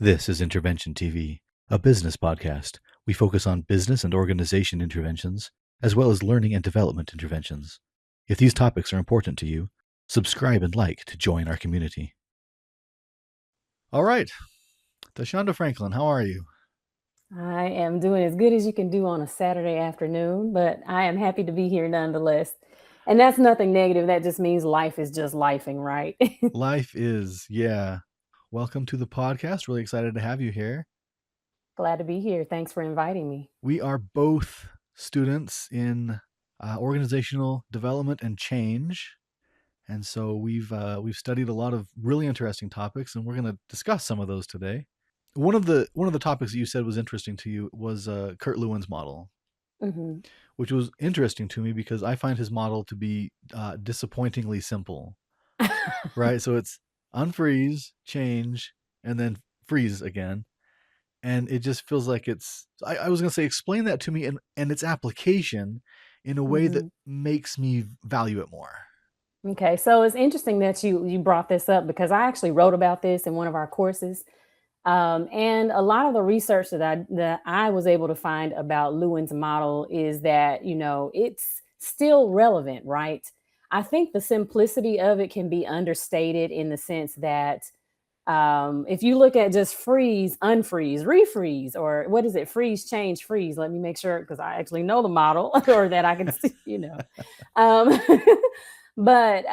This is Intervention TV, a business podcast. We focus on business and organization interventions, as well as learning and development interventions. If these topics are important to you, subscribe and like to join our community. All right, TaShunda Franklin, how are you? I am doing as good as you can do on a Saturday afternoon, but I am happy to be here nonetheless. And that's nothing negative. That just means life is just lifing, right? Life is, yeah. Welcome to the podcast. Really excited to have you here. Glad to be here. Thanks for inviting me. We are both students in organizational development and change. And so we've studied a lot of really interesting topics, and we're going to discuss some of those today. One of the topics that you said was interesting to you was Kurt Lewin's model, Hmm. which was interesting to me because I find his model to be disappointingly simple. Right, so it's unfreeze, change, and then freeze again, and it just feels like it's. I was going to say, explain that to me and its application in a way that Hmm. makes me value it more. Okay, so it's interesting that you brought this up because I actually wrote about this in one of our courses. And a lot of the research that I was able to find about Lewin's model is that, it's still relevant, right? I think the simplicity of it can be understated in the sense that if you look at just freeze, unfreeze, refreeze, or what is it? Freeze, change, freeze. Let me make sure because I actually know the model or that I can see. Um, but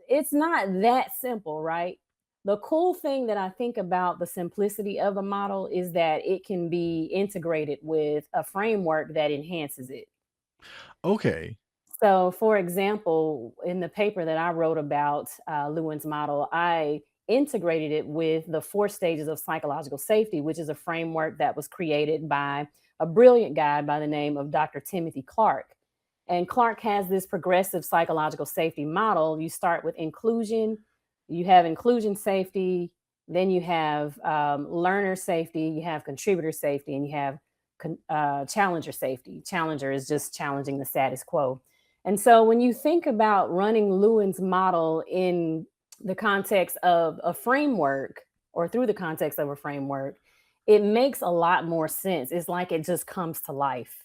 it's not that simple, right? The cool thing that I think about the simplicity of the model is that it can be integrated with a framework that enhances it. Okay. So, for example, in the paper that I wrote about Lewin's model, I integrated it with the 4 stages of psychological safety, which is a framework that was created by a brilliant guy by the name of Dr. Timothy Clark. And Clark has this progressive psychological safety model. You start with inclusion, you have inclusion safety, then you have learner safety, you have contributor safety, and you have challenger safety. Challenger is just challenging the status quo. And so when you think about running Lewin's model in the context of a framework or through the context of a framework, it makes a lot more sense. It's like it just comes to life.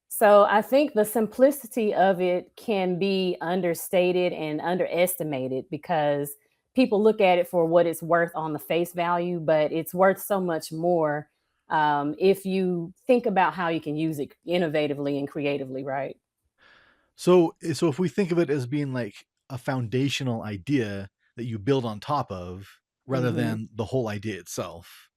So I think the simplicity of it can be understated and underestimated because people look at it for what it's worth on the face value, but it's worth so much more if you think about how you can use it innovatively and creatively, right? So if we think of it as being like a foundational idea that you build on top of rather Hmm. than the whole idea itself.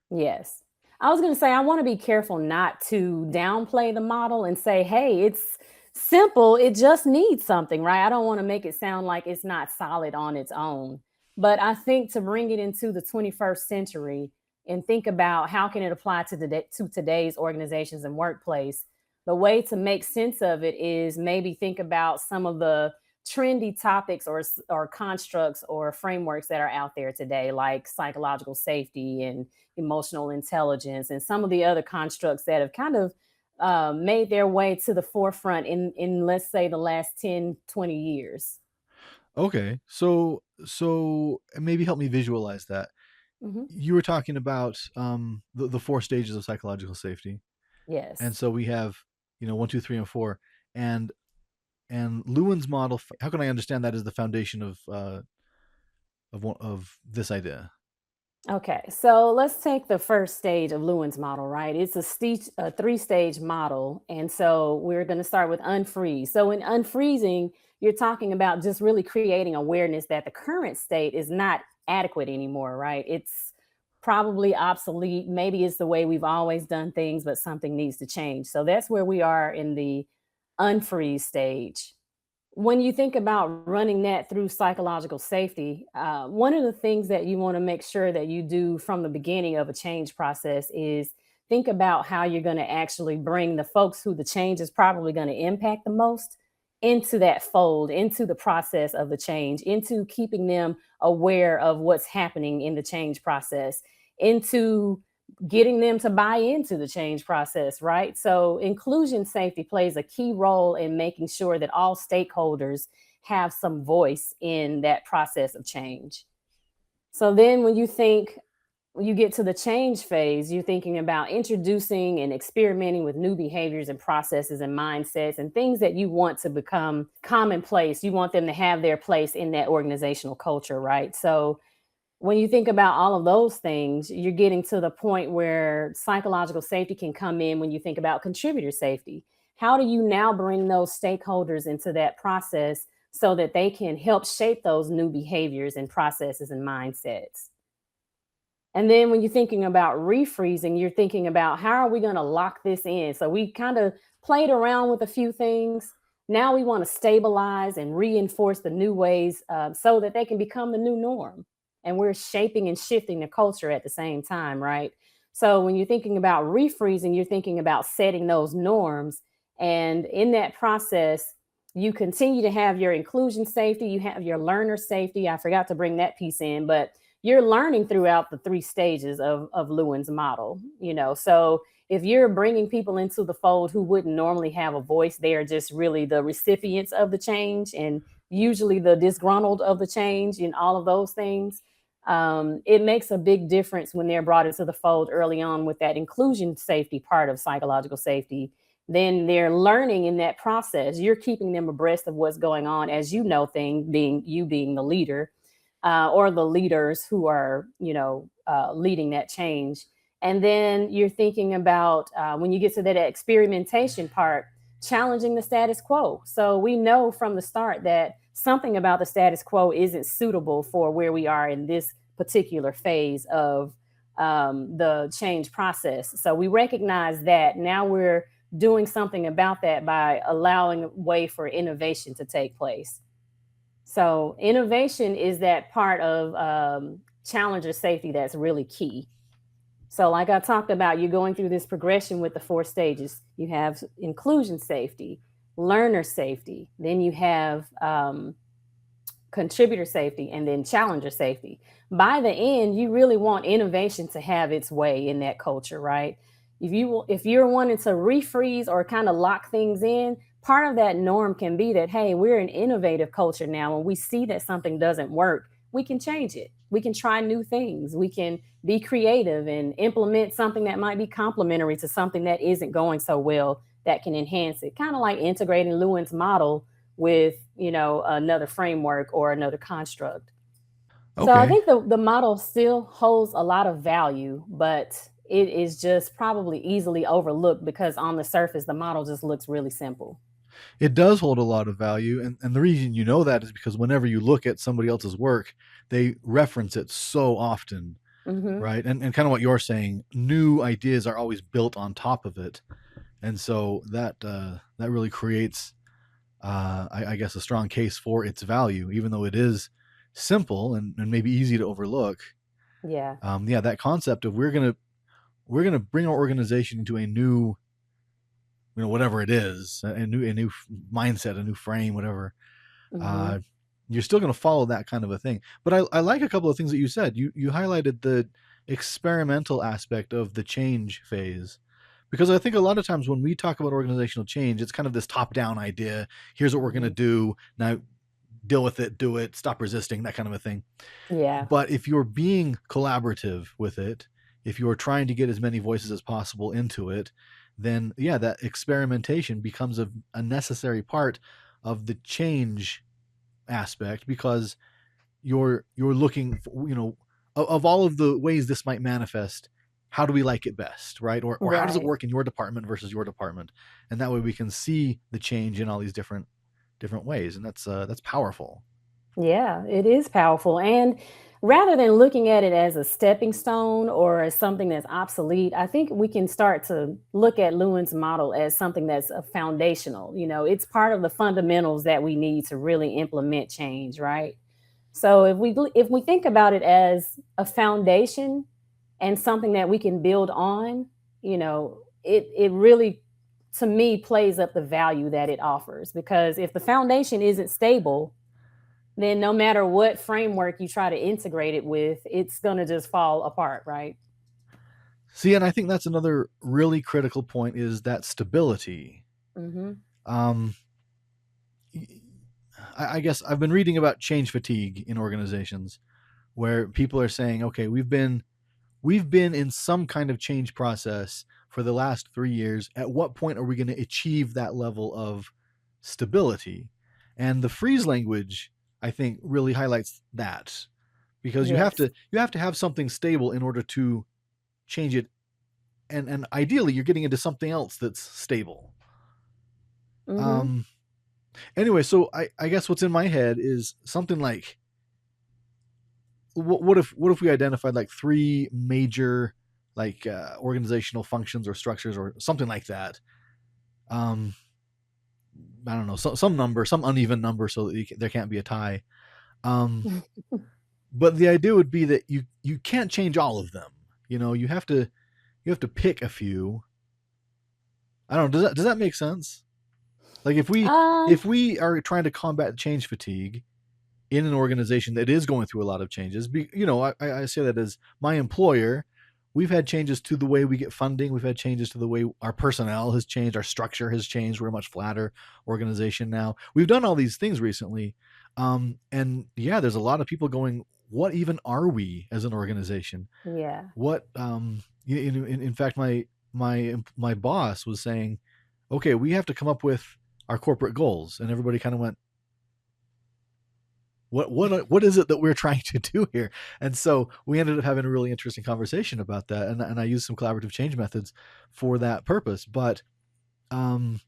Yes. I was going to say, I want to be careful not to downplay the model and say, hey, it's simple. It just needs something, right? I don't want to make it sound like it's not solid on its own. But I think to bring it into the 21st century and think about how can it apply to today's organizations and workplace, the way to make sense of it is maybe think about some of the trendy topics or constructs or frameworks that are out there today, like psychological safety and emotional intelligence, and some of the other constructs that have kind of made their way to the forefront in let's say the last 10, 20 years. Okay. So maybe help me visualize that. Hmm. You were talking about the 4 stages of psychological safety. And Yes. so we have, one, two, three, and four. And Lewin's model, how can I understand that as the foundation of this idea? Okay, so let's take the first stage of Lewin's model, right? It's a 3 stage model. And so we're going to start with unfreeze. So in unfreezing, you're talking about just really creating awareness that the current state is not adequate anymore, right? It's probably obsolete. Maybe it's the way we've always done things, but something needs to change. So that's where we are in the unfreeze stage. When you think about running that through psychological safety, one of the things that you want to make sure that you do from the beginning of a change process is think about how you're going to actually bring the folks who the change is probably going to impact the most into that fold, into the process of the change, into keeping them aware of what's happening in the change process, into getting them to buy into the change process, right? So, inclusion safety plays a key role in making sure that all stakeholders have some voice in that process of change. So, then when you think When you get to the change phase, you're thinking about introducing and experimenting with new behaviors and processes and mindsets and things that you want to become commonplace. You want them to have their place in that organizational culture, right? So when you think about all of those things, you're getting to the point where psychological safety can come in when you think about contributor safety. How do you now bring those stakeholders into that process so that they can help shape those new behaviors and processes and mindsets? And then when you're thinking about refreezing, you're thinking about how are we going to lock this in? So we kind of played around with a few things. Now we want to stabilize and reinforce the new ways so that they can become the new norm. And we're shaping and shifting the culture at the same time, right? So when you're thinking about refreezing, you're thinking about setting those norms. And in that process, you continue to have your inclusion safety, you have your learner safety. I forgot to bring that piece in, but you're learning throughout the three stages of Lewin's model, you know. So if you're bringing people into the fold who wouldn't normally have a voice, they are just really the recipients of the change and usually the disgruntled of the change and all of those things. It makes a big difference when they're brought into the fold early on with that inclusion safety part of psychological safety. Then they're learning in that process. You're keeping them abreast of what's going on as you know things, being you being the leader or the leaders who are, you know, leading that change. And then you're thinking about when you get to that experimentation part, challenging the status quo. So we know from the start that something about the status quo isn't suitable for where we are in this particular phase of the change process. So we recognize that now we're doing something about that by allowing a way for innovation to take place. So innovation is that part of challenger safety that's really key. So, like I talked about, you're going through this progression with the four stages. You have inclusion safety, learner safety, then you have contributor safety, and then challenger safety. By the end, you really want innovation to have its way in that culture, right? If you're wanting to refreeze or kind of lock things in, part of that norm can be that hey, we're an innovative culture now. When we see that something doesn't work, we can change it. We can try new things. We can be creative and implement something that might be complementary to something that isn't going so well that can enhance it. Kind of like integrating Lewin's model with, you know, another framework or another construct. So I Okay. think the model still holds a lot of value, but it is just probably easily overlooked because on the surface the model just looks really simple. It does hold a lot of value, and the reason you know that is because whenever you look at somebody else's work, they reference it so often, Mhm. right? And kind of what you're saying, new ideas are always built on top of it, and so that really creates, I guess, a strong case for its value, even though it is simple and maybe easy to overlook. Yeah. Yeah, that concept of we're gonna bring our organization into a new, whatever it is, a new mindset, a new frame, whatever. Mhm. uh, you're still going to follow that kind of a thing. But I like a couple of things that you said. You highlighted the experimental aspect of the change phase, because I think a lot of times when we talk about organizational change, it's kind of this top down idea. Here's what we're going to Mhm. do now. Deal with it, do it, stop resisting, that kind of a thing. Yeah. But if you're being collaborative with it, if you're trying to get as many voices as possible into it, then yeah, that experimentation becomes a necessary part of the change aspect, because you're looking for, of all of the ways this might manifest, how do we like it best, right? Or how does it Right. work in your department versus your department? And that way we can see the change in all these different ways, and that's powerful. Yeah, it is powerful. And rather than looking at it as a stepping stone or as something that's obsolete, I think we can start to look at Lewin's model as something that's foundational. You know, it's part of the fundamentals that we need to really implement change, right? So if we think about it as a foundation and something that we can build on, you know, it really to me plays up the value that it offers because if the foundation isn't stable, then no matter what framework you try to integrate it with, it's going to just fall apart, right? See, and I think that's another really critical point, is that stability. Mhm. um I guess I've been reading about change fatigue in organizations, where people are saying, okay, we've been in some kind of change process for the last 3 years. At what point are we going to achieve that level of stability? And the freeze language, I think, really highlights that, because Yes. you have to have something stable in order to change it, and ideally you're getting into something else that's stable. Mm-hmm. Um, anyway, so I guess what's in my head is something like, what if we identified like three major, like organizational functions or structures or something like that. Um, I don't know, some number, some uneven number, so that there can't be a tie. Um, but the idea would be that you can't change all of them. You know, you have to pick a few. I don't know. Does that make sense? Like Um, if we are trying to combat change fatigue in an organization that is going through a lot of changes, you know, I say that as my employer. We've had changes to the way we get funding. We've had changes to the way our personnel has changed. Our structure has changed. We're a much flatter organization now. We've done all these things recently. And yeah, there's a lot of people going, what even are we as an organization? yeah. What, in fact, my boss was saying, okay, we have to come up with our corporate goals. And everybody kind of went, what is it that we're trying to do here? And so we ended up having a really interesting conversation about that, and I used some collaborative change methods for that purpose. But um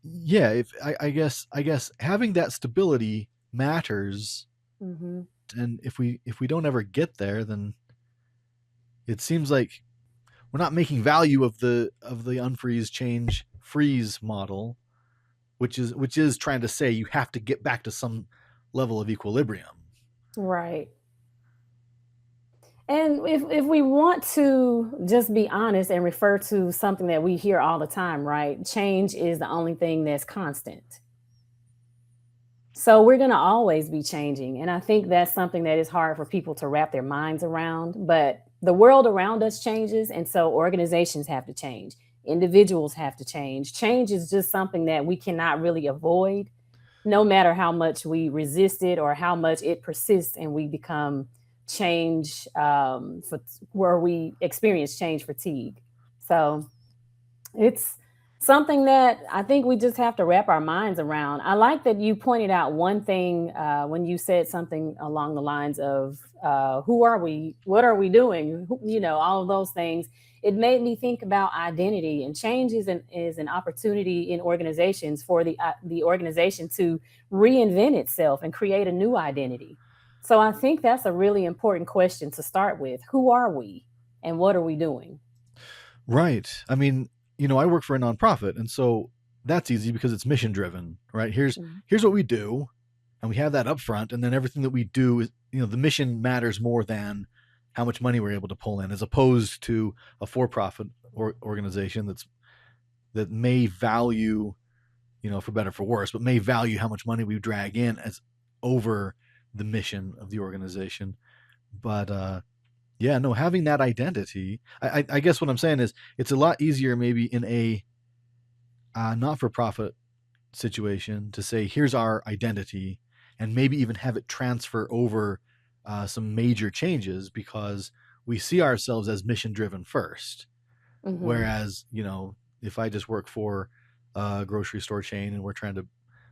yeah, if I guess having that stability matters. Mm-hmm. And if we don't ever get there, then it seems like we're not making value of the unfreeze change freeze model, which is trying to say you have to get back to some level of equilibrium. Right. And if we want to just be honest and refer to something that we hear all the time, right? Change is the only thing that's constant. So we're going to always be changing. And I think that's something that is hard for people to wrap their minds around. But the world around us changes. And so organizations have to change, individuals have to change. Change is just something that we cannot really avoid, no matter how much we resist it or how much it persists and we become change where we experience change fatigue. So it's something that I think we just have to wrap our minds around. I like that you pointed out one thing when you said something along the lines of who are we? What are we doing? You know, all of those things. It made me think about identity, and change is an opportunity in organizations for the organization to reinvent itself and create a new identity. So I think that's a really important question to start with. Who are we, and what are we doing? Right. I mean, you know, I work for a nonprofit, and so that's easy because it's mission driven, right? Mhm. Here's what we do, and we have that up front, and then everything that we do is, you know, the mission matters more than how much money we're able to pull in, as opposed to a for-profit organization that may value, you know, for better or for worse, but may value how much money we drag in as over the mission of the organization. But yeah, no, having that identity, I guess what I'm saying is it's a lot easier maybe in a not for profit situation to say, here's our identity, and maybe even have it transfer over some major changes, because we see ourselves as mission driven first. Mhm. Whereas, you know, if I just work for a grocery store chain and we're trying to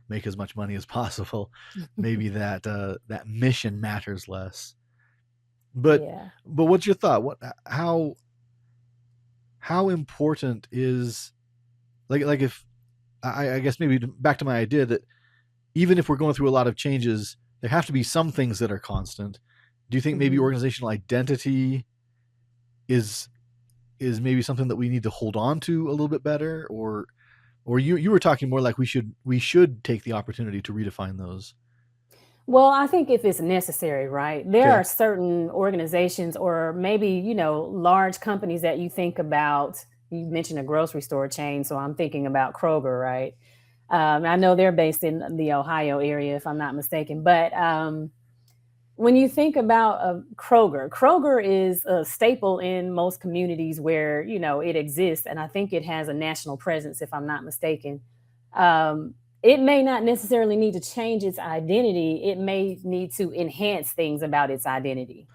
make as much money as possible, maybe that mission matters less. But Yeah. what's your thought? What how important is, like if I guess maybe back to my idea that even if we're going through a lot of changes, there have to be some things that are constant. Do you think maybe Mhm. organizational identity is maybe something that we need to hold on to a little bit better, or you were talking more like we should take the opportunity to redefine those? Well, I think if it's necessary, right? There Okay. are certain organizations or maybe, you know, large companies that you think about. You mentioned a grocery store chain, so I'm thinking about Kroger, right? I know they're based in the Ohio area, if I'm not mistaken. But when you think about Kroger is a staple in most communities where you know it exists, and I think it has a national presence, if I'm not mistaken. It may not necessarily need to change its identity; it may need to enhance things about its identity.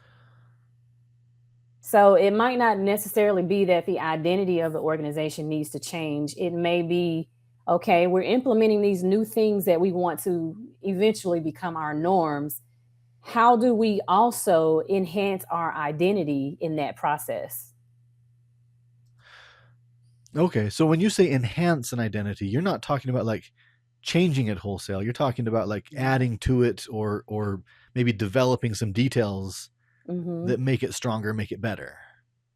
So it might not necessarily be that the identity of the organization needs to change. It may be, okay, we're implementing these new things that we want to eventually become our norms. How do we also enhance our identity in that process? Okay, so when you say enhance an identity, you're not talking about like changing it wholesale. You're talking about like adding to it, or maybe developing some details Hmm. that make it stronger, make it better.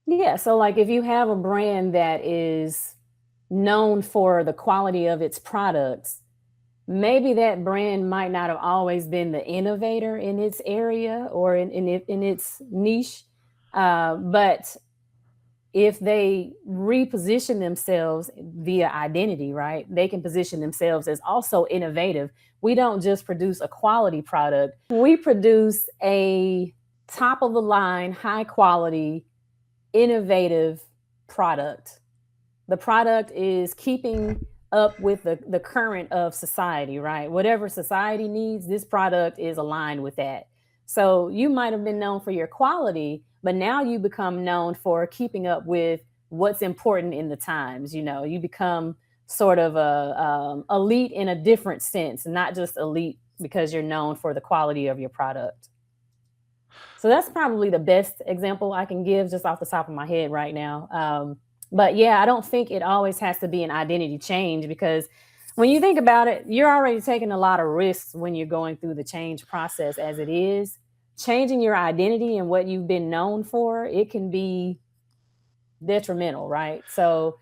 Yeah. So, like, if you have a brand that is known for the quality of its products, maybe that brand might not have always been the innovator in its area or in its niche. But if they reposition themselves via identity, right, they can position themselves as also innovative. We don't just produce a quality product, we produce a top of the line, high quality, innovative product. The product is keeping up with the current of society, right? Whatever society needs, this product is aligned with that. So you might have been known for your quality, but now you become known for keeping up with what's important in the times. You become sort of a elite in a different sense, not just elite because you're known for the quality of your product. So that's probably the best example I can give just off the top of my head right now. But yeah, I don't think it always has to be an identity change because when you think about it, you're already taking a lot of risks when you're going through the change process as it is. Changing your identity and what you've been known for, it can be detrimental, right? So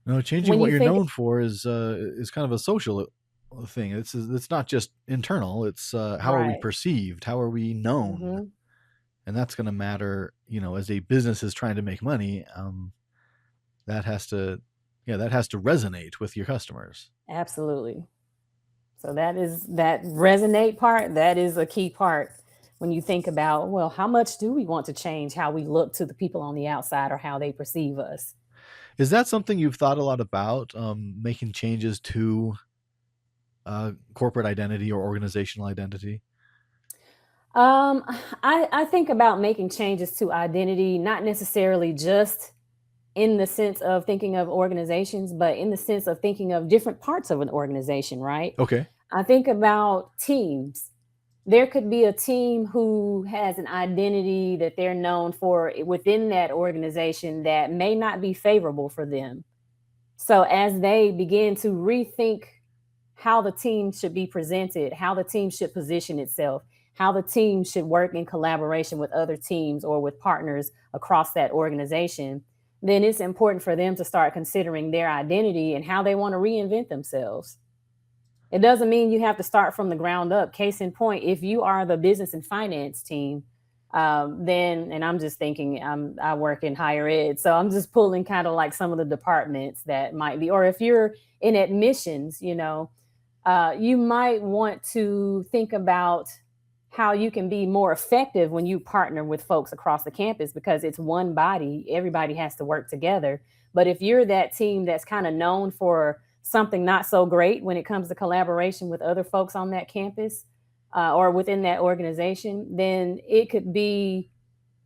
No, changing when what you you're think, known for is kind of a social thing. It's not just internal. It's how are we right. perceived? How are we known? Hmm. And that's going to matter. As a business is trying to make money, that has to, yeah, that has to resonate with your customers. Absolutely. So that resonate part, that is a key part when you think about, well, how much do we want to change how we look to the people on the outside or how they perceive us? Is that something you've thought a lot about, making changes to corporate identity or organizational identity? Um, I think about making changes to identity, not necessarily just in the sense of thinking of organizations, but in the sense of thinking of different parts of an organization, right? Okay. I think about teams. There could be a team who has an identity that they're known for within that organization that may not be favorable for them. So as they begin to rethink how the team should be presented, how the team should position itself, how the team should work in collaboration with other teams or with partners across that organization, then it's important for them to start considering their identity and how they want to reinvent themselves. It doesn't mean you have to start from the ground up. Case in point, if you are the business and finance team, then, and I'm just thinking, I work in higher ed, so I'm just pulling kind of like some of the departments that might be, or if you're in admissions, you might want to think about how you can be more effective when you partner with folks across the campus because it's one body, everybody has to work together. But if you're that team that's kind of known for something not so great when it comes to collaboration with other folks on that campus or within that organization, then it could be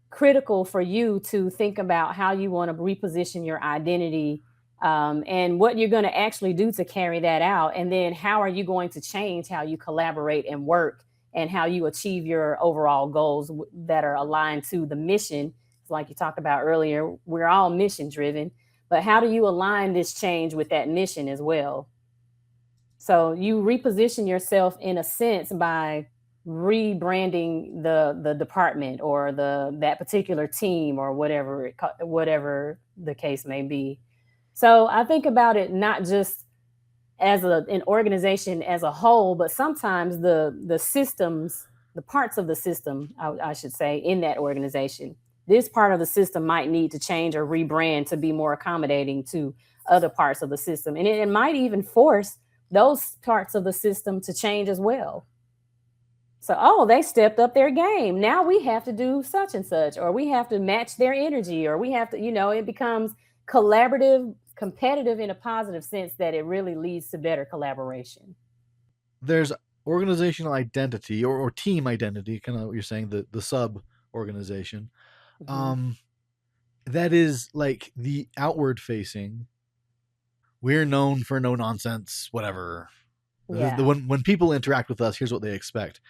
critical for you to think about how you want to reposition your identity and what you're going to actually do to carry that out. And then how are you going to change how you collaborate and work and how you achieve your overall goals that are aligned to the mission. Like you talked about earlier, we're all mission driven, but how do you align this change with that mission as well? So you reposition yourself in a sense by rebranding the department or the that particular team or whatever the case may be. So I think about it not just as an organization as a whole, but sometimes the systems, the parts of the system, I should say, in that organization. This part of the system might need to change or rebrand to be more accommodating to other parts of the system. And it might even force those parts of the system to change as well. So, oh, they stepped up their game. Now we have to do such and such, or we have to match their energy, or we have to, it becomes collaborative, competitive in a positive sense that it really leads to better collaboration. There's organizational identity, or team identity, kind of what you're saying, the sub organization. Mhm. Um, that is like the outward facing. We're known for no nonsense, whatever. Yeah. When people interact with us, here's what they expect.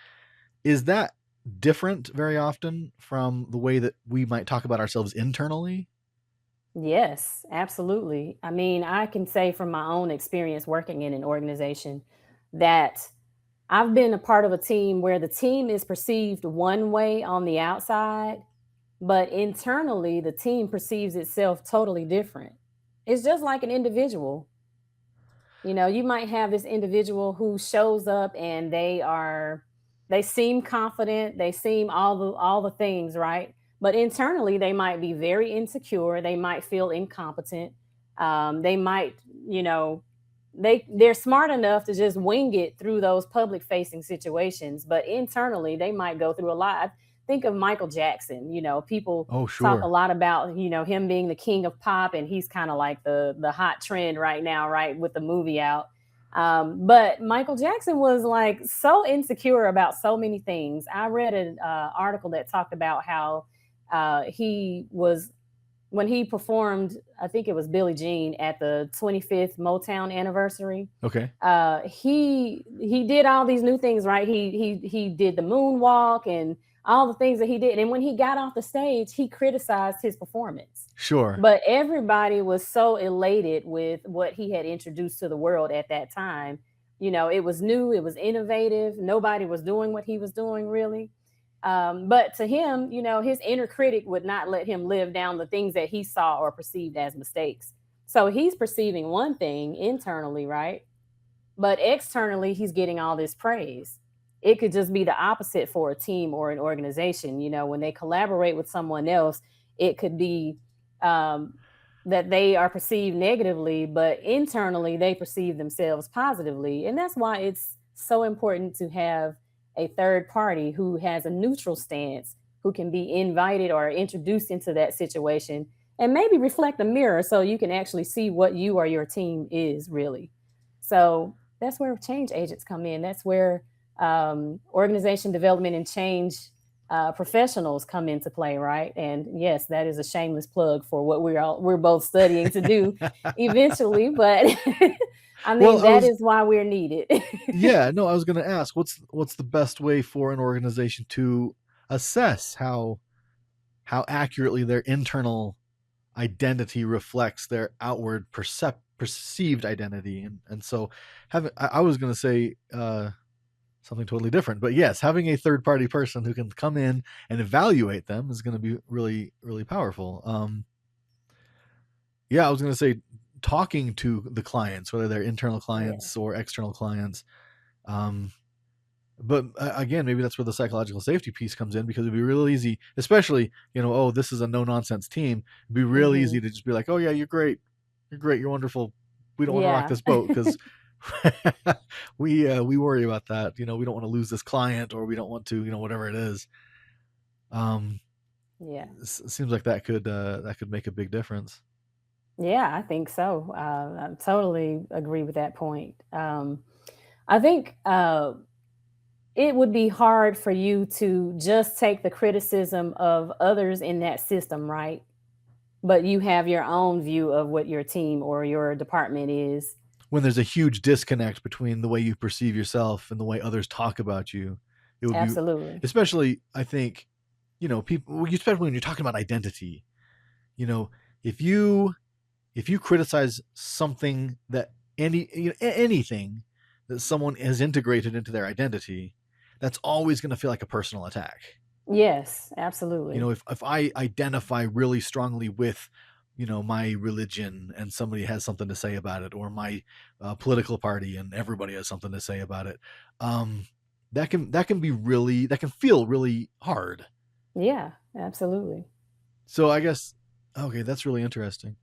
Is that different very often from the way that we might talk about ourselves internally? Yes, absolutely. I mean, I can say from my own experience working in an organization that I've been a part of a team where the team is perceived one way on the outside, but internally the team perceives itself totally different. It's just like an individual. You know, you might have this individual who shows up and they seem confident, they seem all the things, right? But internally they might be very insecure, they might feel incompetent. They might, you know, they're smart enough to just wing it through those public facing situations, but internally they might go through a lot. Think of Michael Jackson. You know, people Oh, talk a sure. lot about, you know, him being the king of pop, and he's kind of like the hot trend right now, right, with the movie out. But Michael Jackson was like so insecure about so many things. I read an article that talked about how he was, when he performed, I think it was Billie Jean at the 25th Motown anniversary. Okay. He did all these new things, right? He did the moonwalk and all the things that he did. And when he got off the stage, he criticized his performance. Sure. But everybody was so elated with what he had introduced to the world at that time. You know, it was new, it was innovative. Nobody was doing what he was doing, really. But to him, you know, his inner critic would not let him live down the things that he saw or perceived as mistakes. So he's perceiving one thing internally, right? But externally, he's getting all this praise. It could just be the opposite for a team or an organization. You know, when they collaborate with someone else, it could be um, that they are perceived negatively, but internally they perceive themselves positively. And that's why it's so important to have a third party who has a neutral stance, who can be invited or introduced into that situation and maybe reflect a mirror so you can actually see what you or your team is really. So that's where change agents come in. That's where organization development and change professionals come into play, right? And yes, that is a shameless plug for what we're both studying to do eventually. But I Well, mean, I that was is why we're needed. yeah, no, I was going to ask what's the best way for an organization to assess how accurately their internal identity reflects their outward perceived identity, and so having I was going to say something totally different, but yes, having a third party person who can come in and evaluate them is going to be really really powerful. Yeah, I was going to say talking to the clients, whether they're internal Yeah. clients or external clients. um, but again, maybe that's where the psychological safety piece comes in, because it'd be real easy, especially, oh, this is a no nonsense team. It'd be real Hmm. easy to just be like, oh yeah, you're great, you're wonderful. We don't want to rock Yeah. this boat because we worry about that. We don't want to lose this client, or we don't want to, whatever it is. Um, Yeah. seems like that could make a big difference. Yeah, I think so. I totally agree with that point. I think it would be hard for you to just take the criticism of others in that system, right? But you have your own view of what your team or your department is. When there's a huge disconnect between the way you perceive yourself and the way others talk about you, it would be, Absolutely. especially, I think, people, especially when you're talking about identity. you know if you if you criticize something that anything that someone has integrated into their identity, that's always going to feel like a personal attack. Yes, absolutely. If I identify really strongly with my religion, and somebody has something to say about it, or my political party and everybody has something to say about it, um that can feel really hard. Yeah, absolutely. So I guess, okay, that's really interesting.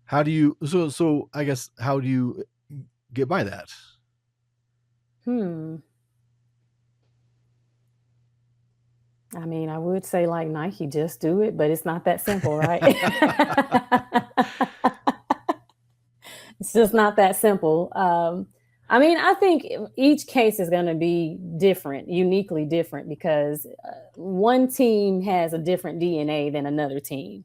How do you so I guess, how do you get by that? Hmm. I mean, I would say like Nike, just do it, but it's not that simple, right? It's just not that simple. I mean, I think each case is going to be different, uniquely different, because one team has a different DNA than another team.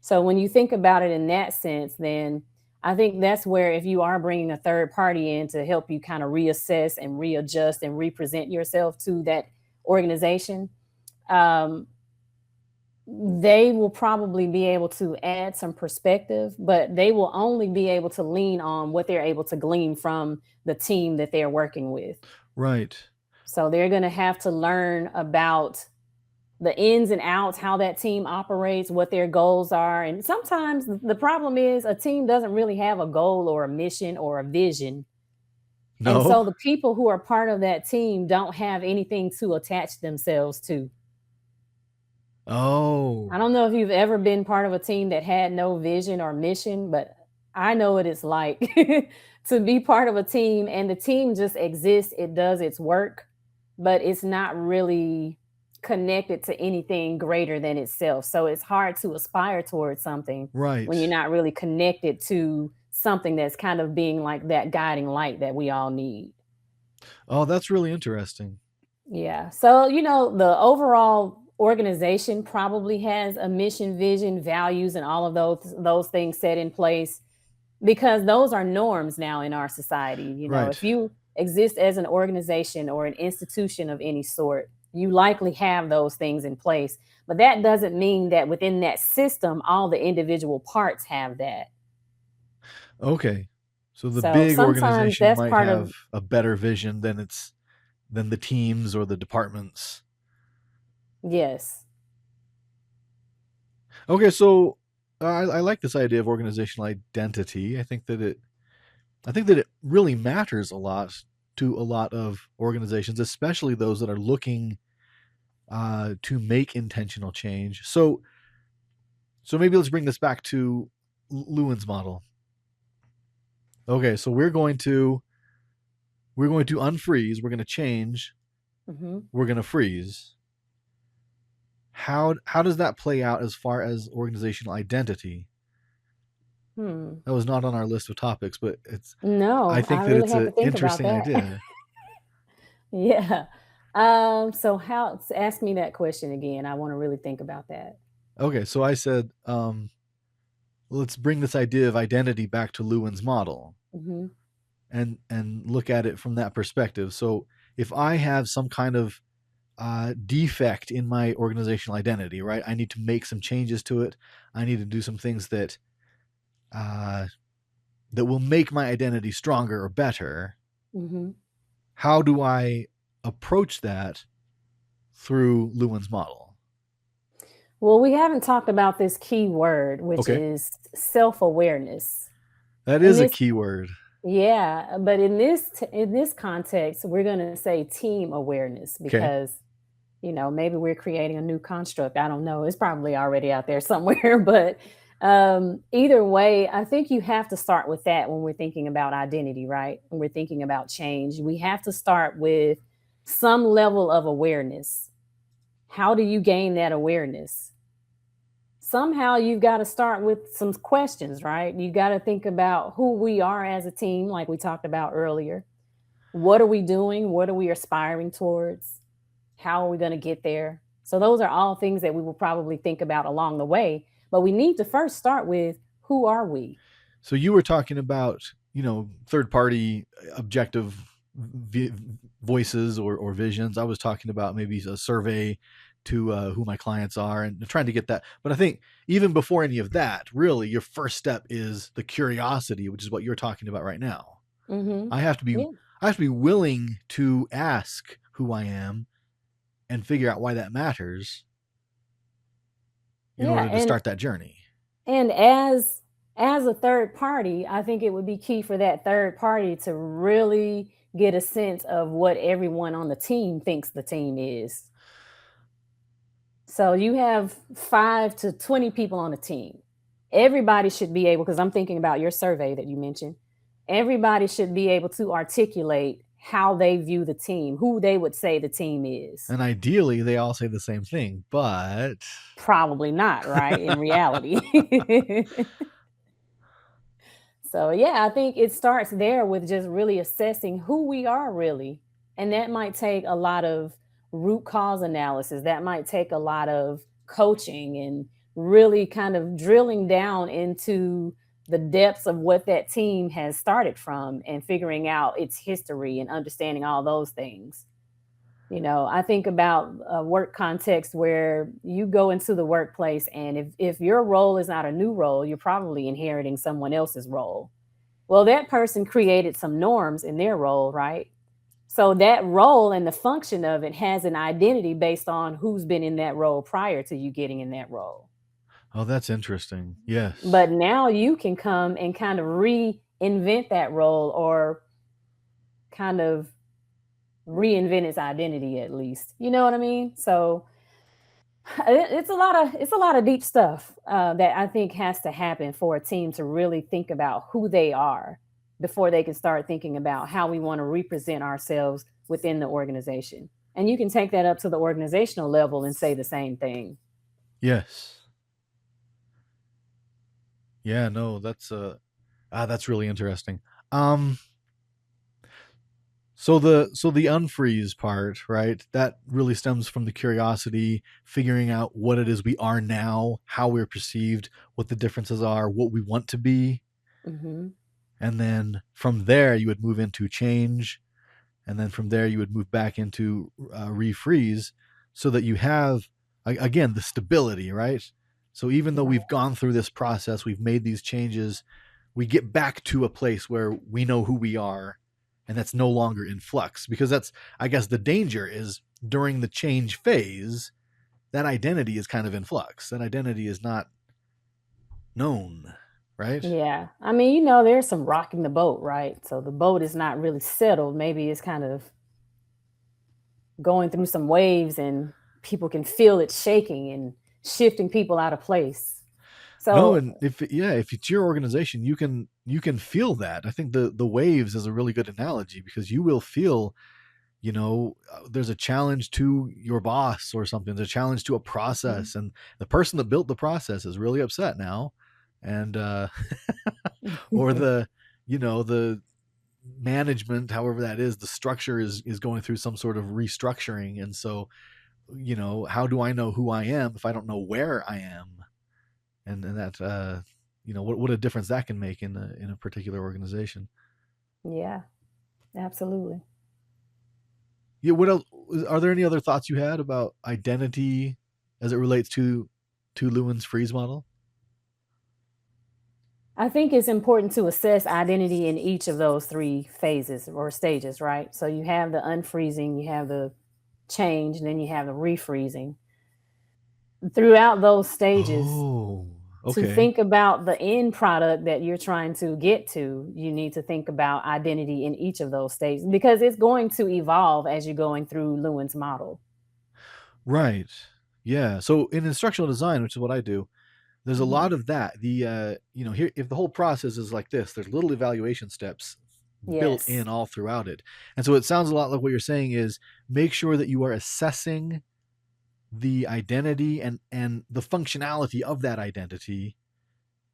So when you think about it in that sense, then I think that's where if you are bringing a third party in to help you kind of reassess and readjust and represent yourself to that organization, um, they will probably be able to add some perspective, but they will only be able to lean on what they're able to glean from the team that they're working with. Right. So they're going to have to learn about the ins and outs, how that team operates, what their goals are. And sometimes the problem is a team doesn't really have a goal or a mission or a vision. And No? so the people who are part of that team don't have anything to attach themselves to. I Oh. don't know if you've ever been part of a team that had no vision or mission, but I know what it's like to be part of a team and the team just exists, it does its work, but it's not really connected to anything greater than itself. So it's hard to aspire towards something Right. when you're not really connected to something that's kind of being like that guiding light that we all need. Oh, that's really interesting. Yeah. So, the overall organization probably has a mission, vision, values, and all of those things set in place because those are norms now in our society. Right. If you exist as an organization or an institution of any sort, you likely have those things in place. But that doesn't mean that within that system, all the individual parts have that. Okay. So the So big sometimes organization that's might part of, have a better vision than the teams or the departments. yes. Okay, so I like this idea of organizational identity. I think that it really matters a lot to a lot of organizations, especially those that are looking to make intentional change. So maybe let's bring this back to Lewin's model. Okay, so we're going to unfreeze. We're going to change. Hmm. We're going to freeze. How does that play out as far as organizational identity? Hmm. That was not on our list of topics, but it's I No, I think that really it's have an to think about interesting that. idea. Yeah. So ask me that question again. I want to really think about that. Okay, so I said let's bring this idea of identity back to Lewin's model Hmm. and look at it from that perspective. So if I have some kind of defect in my organizational identity, right? I need to make some changes to it. I need to do some things uh, that will make my identity stronger or better. Hmm. How do I approach that through Lewin's model? Well, we haven't talked about this key word, which Okay, is self-awareness. that And is a this, key word. yeah, but in this context, we're going to say team awareness Okay, because maybe we're creating a new construct. I don't know. It's probably already out there somewhere, but either way, I think you have to start with that when we're thinking about identity, right? When we're thinking about change, we have to start with some level of awareness. How do you gain that awareness? Somehow you've got to start with some questions, right? You got to think about who we are as a team, like we talked about earlier. What are we doing? What are we aspiring towards? How are we going to get there? So, those are all things that we will probably think about along the way. But we need to first start with who are we? so you were talking about third party objective v- voices or visions. I was talking about maybe a survey to who my clients are and trying to get that. But I think even before any of that, really, your first step is the curiosity, which is what you're talking about right now. Mm-hmm. I have to be Yeah. I have to be willing to ask who I am and figure out why that matters in Yeah. order to start that journey. And as a third party, I think it would be key for that third party to really get a sense of what everyone on the team thinks the team is. So you have 5 to 20 people on a team. Everybody should be able, because I'm thinking about your survey that you mentioned. Everybody should be able to articulate how they view the team, who they would say the team is. And ideally, they all say the same thing, but Probably not, right? In reality. So, yeah, I think it starts there with just really assessing who we are really. And that might take a lot of root cause analysis. That might take a lot of coaching and really kind of drilling down into the depths of what that team has started from and figuring out its history and understanding all those things. I think about a work context where you go into the workplace, and if your role is not a new role, you're probably inheriting someone else's role. Well, that person created some norms in their role, right? So that role and the function of it has an identity based on who's been in that role prior to you getting in that role. Oh, that's interesting. Yes. But now you can come and kind of reinvent that role, or kind of reinvent its identity at least. You know what I mean? So it's a lot of deep stuff that I think has to happen for a team to really think about who they are before they can start thinking about how we want to represent ourselves within the organization. And you can take that up to the organizational level and say the same thing. Yes. Yeah, no, that's really interesting. Um so the unfreeze part, right? That really stems from the curiosity, figuring out what it is we are now, how we're perceived, what the differences are, what we want to be, Hmm. and then from there you would move into change, and then from there you would move back into refreeze, so that you have again the stability, right? So even though we've Right. gone through this process, we've made these changes, we get back to a place where we know who we are, and that's no longer in flux, because that's, I guess, the danger is during the change phase, that identity is kind of in flux, that identity is not known, right? Yeah. I mean, there's some rocking the boat, right? So the boat is not really settled. Maybe it's kind of going through some waves, and people can feel it shaking and shifting people out of place. No, So, and if it's your organization, you can feel that. I think the waves is a really good analogy, because you will feel, there's a challenge to your boss or something. There's a challenge to a mhm. process, and the person that built the process is really upset now, and or the management, however that is, the structure is going through some sort of restructuring, and so how do I know who I am if I don't know where I am? And that what a difference that can make in a particular organization. Yeah, absolutely. Yeah, what else? Are there any other thoughts you had about identity as it relates to Lewin's freeze model? I think it's important to assess identity in each of those three phases or stages, right? So you have the unfreezing, you have the change, and then you have the refreezing. Throughout those stages, Oh, to okay. think about the end product that you're trying to get to, you need to think about identity in each of those stages, because it's going to evolve as you're going through Lewin's model. Right. Yeah. So in instructional design, which is what I do, there's a Mhm. lot of that. Here, if the whole process is like this, there's little evaluation steps built Yes. in all throughout it. And so it sounds a lot like what you're saying is make sure that you are assessing the identity and the functionality of that identity,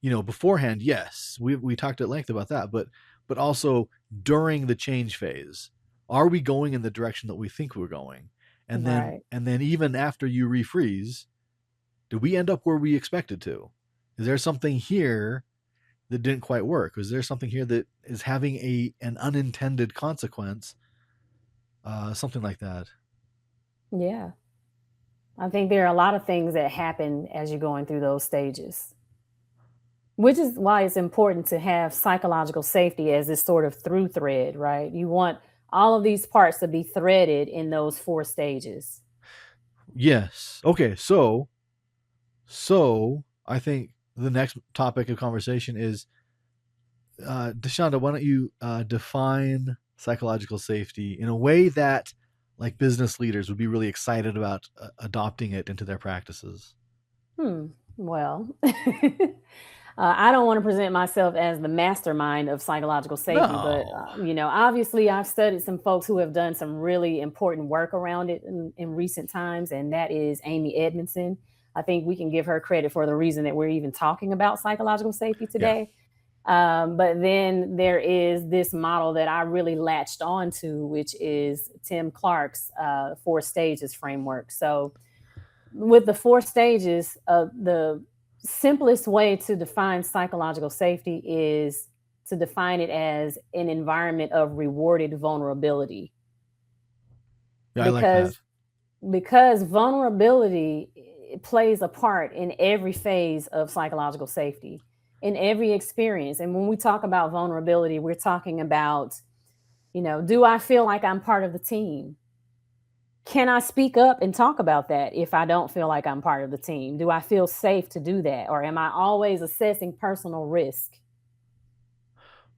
beforehand. Yes, we talked at length about that, but also during the change phase, are we going in the direction that we think we're going? Right. And then even after you refreeze, did we end up where we expected to? Is there something here that didn't quite work? Is there something here that is having an unintended consequence? Something like that. Yeah. I think there are a lot of things that happen as you're going through those stages, which is why it's important to have psychological safety as this sort of through thread, right? You want all of these parts to be threaded in those four stages. Yes. Okay. So I think the next topic of conversation is, Deshonda, why don't you define psychological safety in a way that, like, business leaders would be really excited about adopting it into their practices? Well, I don't want to present myself as the mastermind of psychological safety, but No. obviously, I've studied some folks who have done some really important work around it in recent times, and that is Amy Edmondson. I think we can give her credit for the reason that we're even talking about psychological safety Yeah. today. But then there is this model that I really latched onto, which is Tim Clark's four stages framework. So with the four stages, the simplest way to define psychological safety is to define it as an environment of rewarded vulnerability. Yeah, I like that. Because vulnerability plays a part in every phase of psychological safety, in every experience. And when we talk about vulnerability, we're talking about, do I feel like I'm part of the team? Can I speak up and talk about that if I don't feel like I'm part of the team? Do I feel safe to do that? Or am I always assessing personal risk?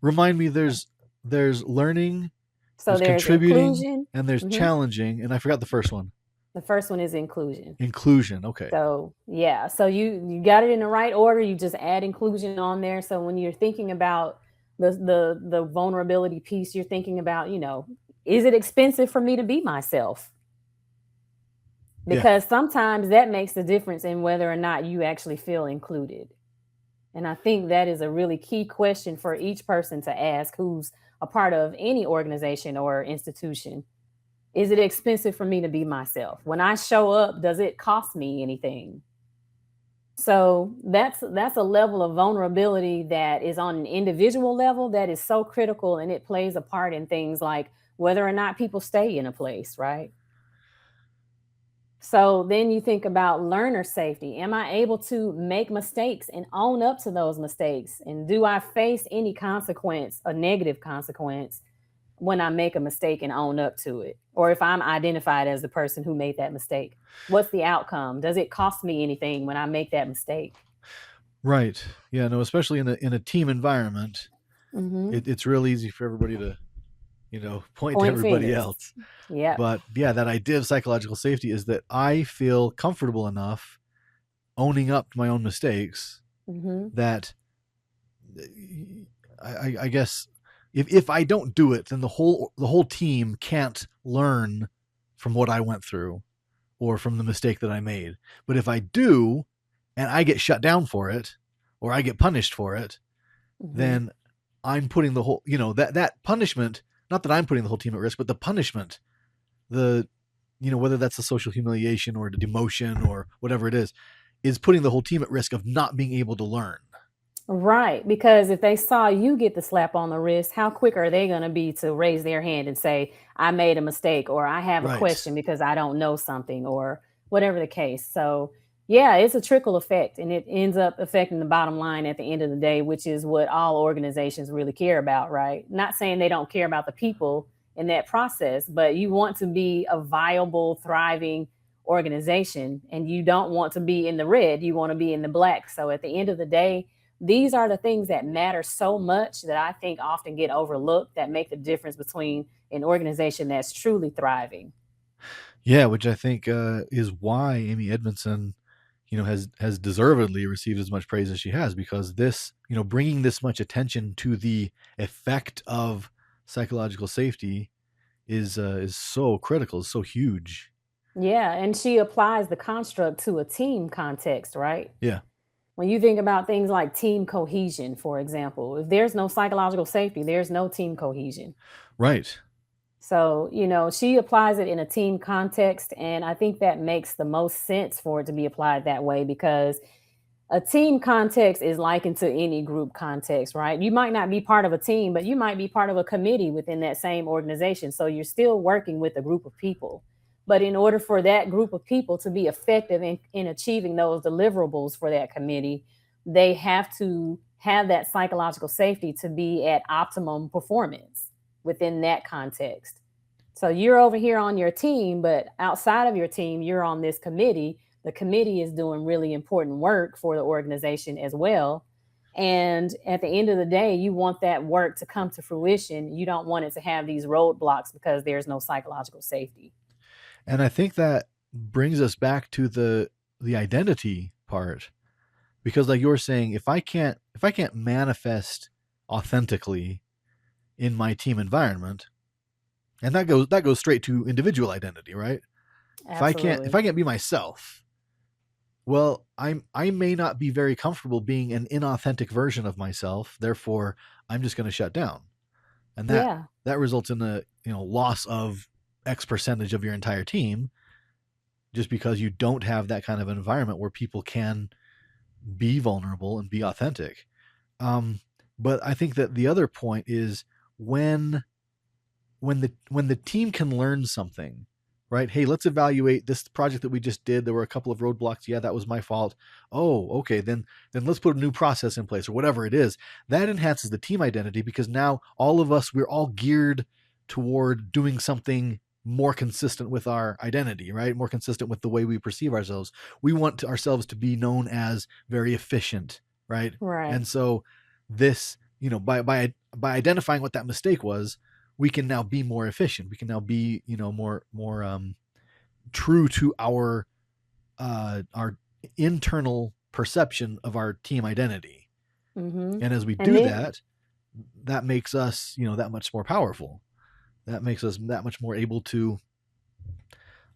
Remind me, there's learning, So there's there's contributing, inclusion. and there's Mhm. challenging, and I forgot the first one. The first one is inclusion. Inclusion. Okay. So yeah, so you got it in the right order. You just add inclusion on there. So when you're thinking about the vulnerability piece, you're thinking about, is it expensive for me to be myself? Yeah. Because sometimes that makes the difference in whether or not you actually feel included. And I think that is a really key question for each person to ask who's a part of any organization or institution. Is it expensive for me to be myself? When I show up, does it cost me anything? So that's a level of vulnerability that is on an individual level that is so critical, and it plays a part in things like whether or not people stay in a place, right? So then you think about learner safety. Am I able to make mistakes and own up to those mistakes? And do I face any consequence, a negative consequence, when I make a mistake and own up to it? Or if I'm identified as the person who made that mistake, what's the outcome? Does it cost me anything when I make that mistake? Right. Yeah. No. Especially in a team environment, Hmm. it's real easy for everybody to point to Point everybody fingers. else. Yep. But yeah, that idea of psychological safety is that I feel comfortable enough owning up to my own mistakes Hmm. that I guess if I don't do it, then the whole team can't learn from what I went through or from the mistake that I made. But if I do, and I get shut down for it, or I get punished for it, Hmm. then I'm putting the whole that punishment. Not that I'm putting the whole team at risk, but the punishment, the whether that's the social humiliation or the demotion or whatever it is putting the whole team at risk of not being able to learn. Right. Because if they saw you get the slap on the wrist, how quick are they going to be to raise their hand and say, I made a mistake, or I have a Right. question because I don't know something, or whatever the case. So, yeah, it's a trickle effect, and it ends up affecting the bottom line at the end of the day, which is what all organizations really care about, right? Not saying they don't care about the people in that process, but you want to be a viable, thriving organization, and you don't want to be in the red, you want to be in the black. So, at the end of the day, these are the things that matter so much that I think often get overlooked that make the difference between an organization that's truly thriving. Yeah, which I think is why Amy Edmondson, has deservedly received as much praise as she has, because this, bringing this much attention to the effect of psychological safety is so critical, is so huge. Yeah, and she applies the construct to a team context, right? Yeah. When you think about things like team cohesion, for example, if there's no psychological safety, there's no team cohesion. Right. So, she applies it in a team context. And I think that makes the most sense for it to be applied that way because a team context is likened to any group context, right? You might not be part of a team, but you might be part of a committee within that same organization. So you're still working with a group of people. But in order for that group of people to be effective in achieving those deliverables for that committee, they have to have that psychological safety to be at optimum performance within that context. So you're over here on your team, but outside of your team, you're on this committee. The committee is doing really important work for the organization as well. And at the end of the day, you want that work to come to fruition. You don't want it to have these roadblocks because there's no psychological safety. And I think that brings us back to the identity part, because like you were saying, if I can't manifest authentically in my team environment, and that goes straight to individual identity, right? If I can't if Absolutely. I can't be myself, well, I may not be very comfortable being an inauthentic version of myself. Therefore, I'm just going to shut down, and that Yeah. that results in a loss of X percentage of your entire team, just because you don't have that kind of environment where people can be vulnerable and be authentic. Um, but I think that the other point is when when the team can learn something, right? Hey, let's evaluate this project that we just did. There were a couple of roadblocks. Yeah, that was my fault. Oh, okay, then let's put a new process in place or whatever it is. That enhances the team identity because now all of us, we're all geared toward doing something more consistent with our identity, right? More consistent with the way we perceive ourselves. We want ourselves to be known as very efficient, right? Right. And so this, by identifying what that mistake was, we can now be more efficient. We can now be, more true to our internal perception of our team identity. Mm-hmm. And as we And do then, that, that makes us, that much more powerful. That makes us that much more able to,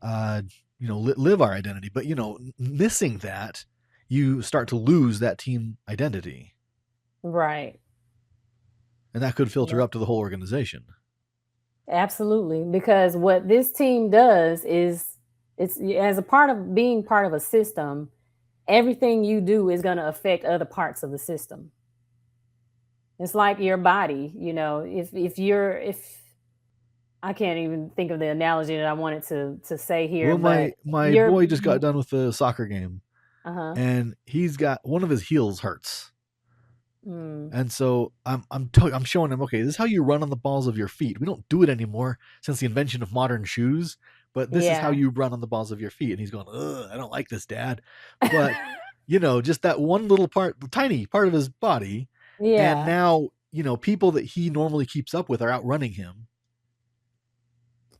uh, live our identity. But missing that, you start to lose that team identity, right. and that could filter Yep. up to the whole organization. Absolutely. Because what this team does is it's as a part of being part of a system, everything you do is going to affect other parts of the system. It's like your body, if I can't even think of the analogy that I wanted to say here, Well, but my your boy just got done with the soccer game, uh-huh. and he's got one of his heels hurts. Mm, And so I'm showing him, okay, this is how you run on the balls of your feet. We don't do it anymore since the invention of modern shoes, but this is how yeah. you run on the balls of your feet. And he's going, ugh, I don't like this, Dad. But just that one little part, the tiny part of his body, and Yeah. now people that he normally keeps up with are outrunning him,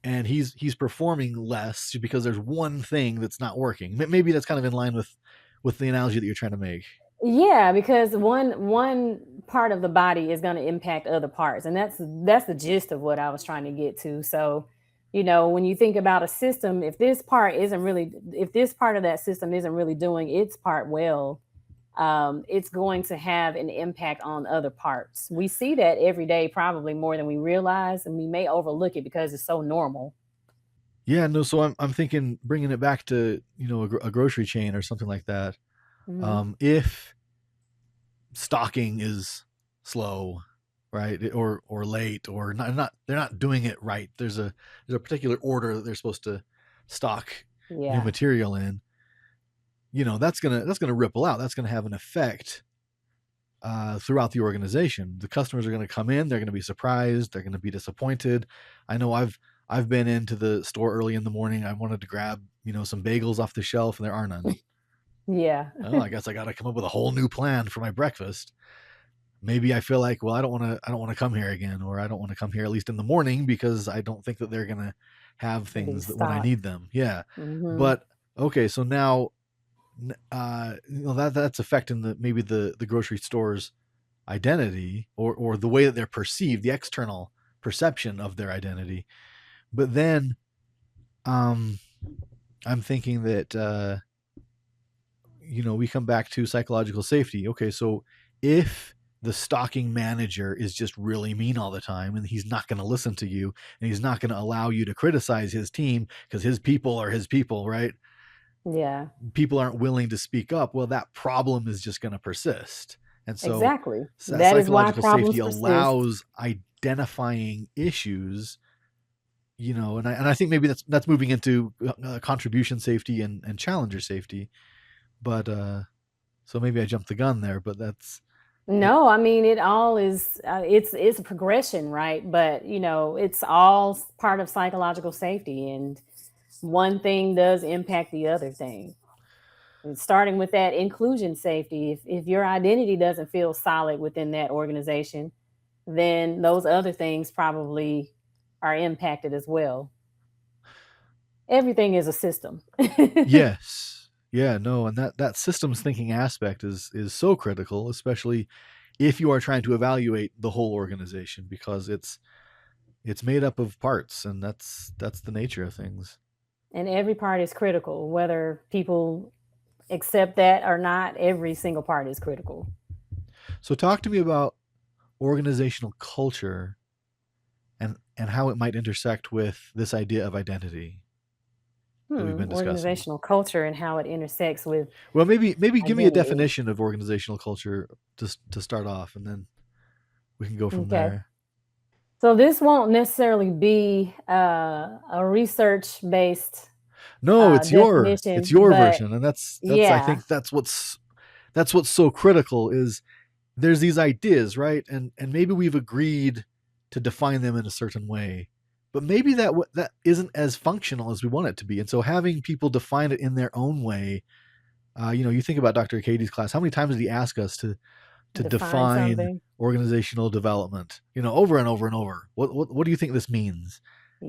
and he's performing less because there's one thing that's not working. Maybe that's kind of in line with the analogy that you're trying to make. Yeah, because one part of the body is going to impact other parts, and that's the gist of what I was trying to get to. So, when you think about a system, if this part of that system isn't really doing its part well, it's going to have an impact on other parts. We see that every day, probably more than we realize, and we may overlook it because it's so normal. Yeah, no. So I'm thinking bringing it back to a grocery chain or something like that. Hmm. If stocking is slow, right, or late, or not they're not doing it right. There's a particular order that they're supposed to stock new Yeah, material in. That's gonna ripple out. That's gonna have an effect throughout the organization. The customers are going to come in, they're going to be surprised, they're going to be disappointed. I know I've been into the store early in the morning. I wanted to grab some bagels off the shelf, and there are none. yeah, Oh, I guess I got to come up with a whole new plan for my breakfast. Maybe I feel like, well, I don't want to come here again, or I don't want to come here at least in the morning because I don't think that they're going to have be things that when I stocked. need them. Yeah. Hmm. But okay, so now that's affecting maybe the grocery store's identity, or the way that they're perceived, the external perception of their identity. But then um I'm thinking that we come back to psychological safety. Okay, so if the stocking manager is just really mean all the time, and he's not going to listen to you, and he's not going to allow you to criticize his team because his people are his people, right? Yeah, People aren't willing to speak up. Well, that problem is just going to persist. And so exactly. That is why psychological safety problems persist. allows identifying issues, and I think maybe that's moving into contribution safety and challenger safety. But so maybe I jumped the gun there, but that's it. No, I mean it all is it's a progression, right? But it's all part of psychological safety, and one thing does impact the other thing. And starting with that inclusion safety, if your identity doesn't feel solid within that organization, then those other things probably are impacted as well. Everything is a system. Yes. Yeah, no, and that systems thinking aspect is so critical, especially if you are trying to evaluate the whole organization, because it's made up of parts, and that's the nature of things. And every part is critical, whether people accept that or not. Every single part is critical. So talk to me about organizational culture and how it might intersect with this idea of identity. that we've been discussing. Organizational culture and how it intersects with Well, maybe give me a identity. definition of organizational culture to start off, and then we can go from Okay. there. So this won't necessarily be a research-based No, it's definition, your but version, and that's I yeah, think that's what's so critical is there's these ideas, right? And maybe we've agreed to define them in a certain way, but maybe that isn't as functional as we want it to be. And so having people define it in their own way, you think about Dr. Katie's class. How many times did he ask us to define define something. organizational development? Over and over and over. What do you think this means?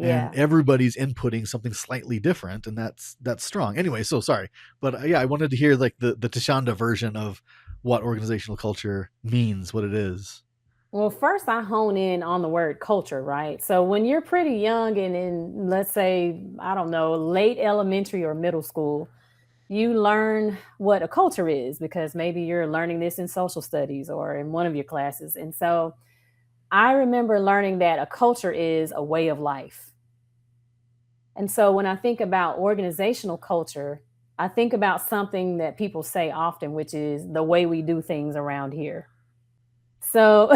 And Yeah. everybody's inputting something slightly different, and that's strong. Anyway, so sorry, but yeah, I wanted to hear like the TaShunda version of what organizational culture means, what it is. Well, first I hone in on the word culture, right? So when you're pretty young and in, let's say, I don't know, late elementary or middle school, you learn what a culture is because maybe you're learning this in social studies or in one of your classes. And so I remember learning that a culture is a way of life. And so when I think about organizational culture, I think about something that people say often, which is the way we do things around here. So,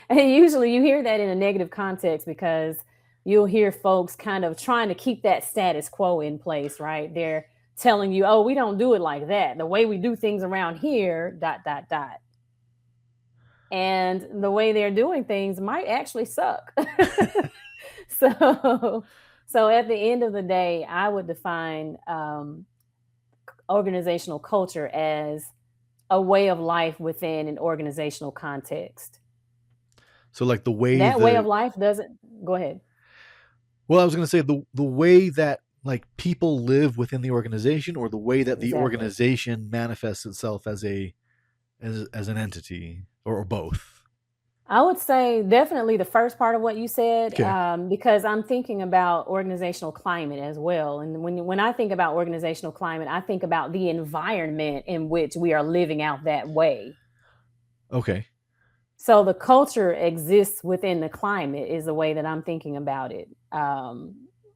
and usually you hear that in a negative context because you'll hear folks kind of trying to keep that status quo in place, right? They're telling you, oh, we don't do it like that. The way we do things around here, dot, dot, dot. And the way they're doing things might actually suck. so, so at the end of the day, I would define organizational culture as a way of life within an organizational context. So like the way That way the of life doesn't go ahead. well, I was going to say the way that like people live within the organization, or the way that the Exactly. organization manifests itself as an entity, or both. I would say definitely the first part of what you said, Okay. because I'm thinking about organizational climate as well. And when I think about organizational climate, I think about the environment in which we are living out that way. Okay. So the culture exists within the climate is the way that I'm thinking about it,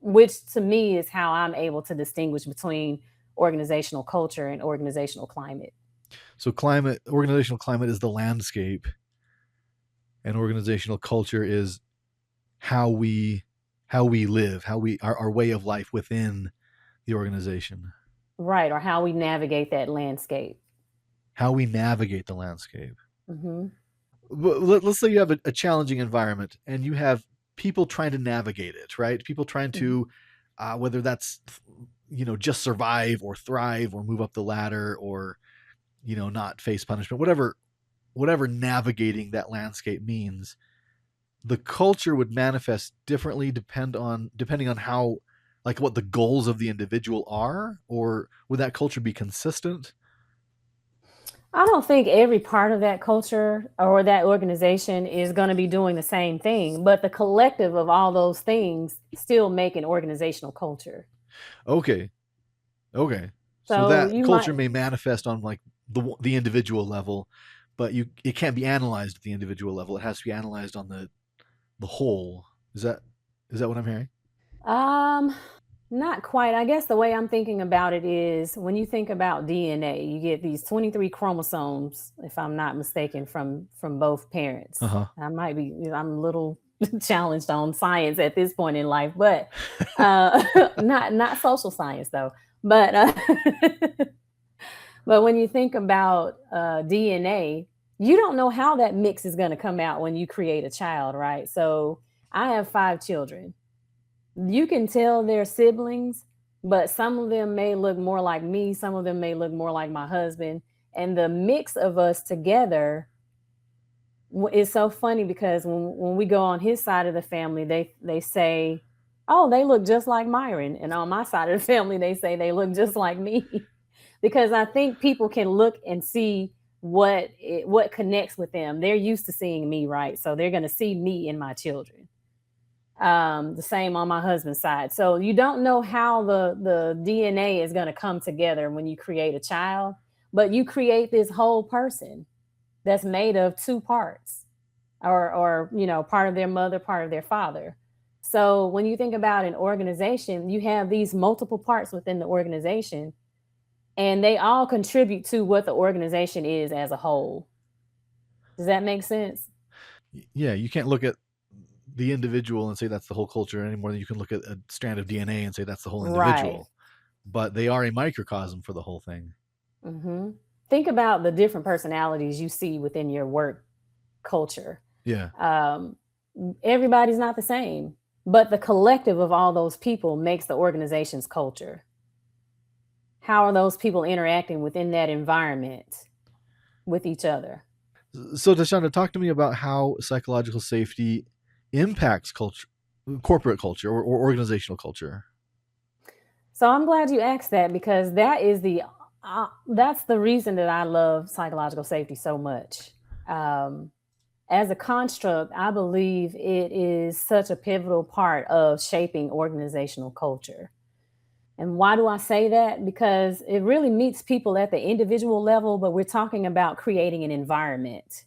which to me is how I'm able to distinguish between organizational culture and organizational climate. So organizational climate is the landscape, and organizational culture is how we how we live, our way of life within the organization, Right, or how we navigate that landscape. how we navigate the landscape. Hmm. Let's say you have a challenging environment and you have people trying to navigate it, right? People trying Hmm. to whether that's just survive or thrive or move up the ladder, or not face punishment, whatever navigating that landscape means. The culture would manifest differently depending on how, like, what the goals of the individual are, or would that culture be consistent? I don't think every part of that culture or that organization is going to be doing the same thing, but the collective of all those things still make an organizational culture. Okay. Okay. So So that you culture might, may manifest on like the individual level, but it can't be analyzed at the individual level. It has to be analyzed on the whole. Is that what I'm hearing? um, not quite. I guess the way I'm thinking about it is when you think about DNA, you get these 23 chromosomes, if I'm not mistaken, from both Uh parents. huh. I might be, I'm a little challenged on science at this point in life, but not social science though. But but when you think about DNA, you don't know how that mix is going to come out when you create a child, right? So I have 5 children. You can tell they're siblings, but some of them may look more like me, some of them may look more like my husband, and the mix of us together is so funny because when we go on his side of the family, they say, "Oh, they look just like Myron," and on my side of the family, they say they look just like me, because I think people can look and see what connects with them. They're used to seeing me, right? So they're going to see me in my children. The same on my husband's side. So you don't know how the DNA is going to come together when you create a child, but you create this whole person that's made of two parts, or part of their mother, part of their father. So when you think about an organization, you have these multiple parts within the organization, and they all contribute to what the organization is as a whole. Does that make sense? Yeah, you can't look at the individual and say that's the whole culture any more than you can look at a strand of DNA and say that's the whole Right. individual. But they are a microcosm for the whole thing. hmm Think about the different personalities you see within your work culture. Yeah. Um, Everybody's not the same, but the collective of all those people makes the organization's culture. How are those people interacting within that environment with each other? So, TaShunda, talk to me about how psychological safety impacts culture, corporate culture, or organizational culture. So I'm glad you asked that because that's the reason that I love psychological safety so much. Um, as a construct, I believe it is such a pivotal part of shaping organizational culture. And why do I say that? Because it really meets people at the individual level, but we're talking about creating an environment.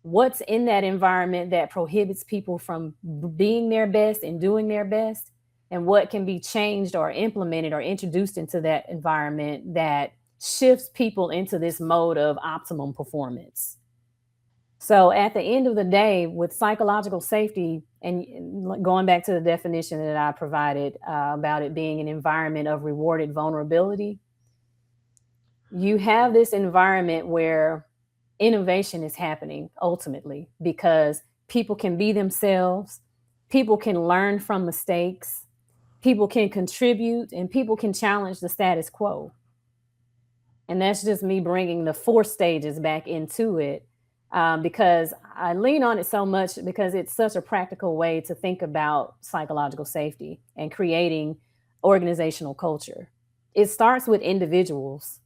What's in that environment that prohibits people from being their best and doing their best? And what can be changed or implemented or introduced into that environment that shifts people into this mode of optimum performance? So at the end of the day, with psychological safety, and going back to the definition that I provided about it being an environment of rewarded vulnerability, you have this environment where innovation is happening ultimately because people can be themselves, people can learn from mistakes, people can contribute, and people can challenge the status quo. And that's just me bringing the four stages back into it, because I lean on it so much because it's such a practical way to think about psychological safety and creating organizational culture. It starts with individuals,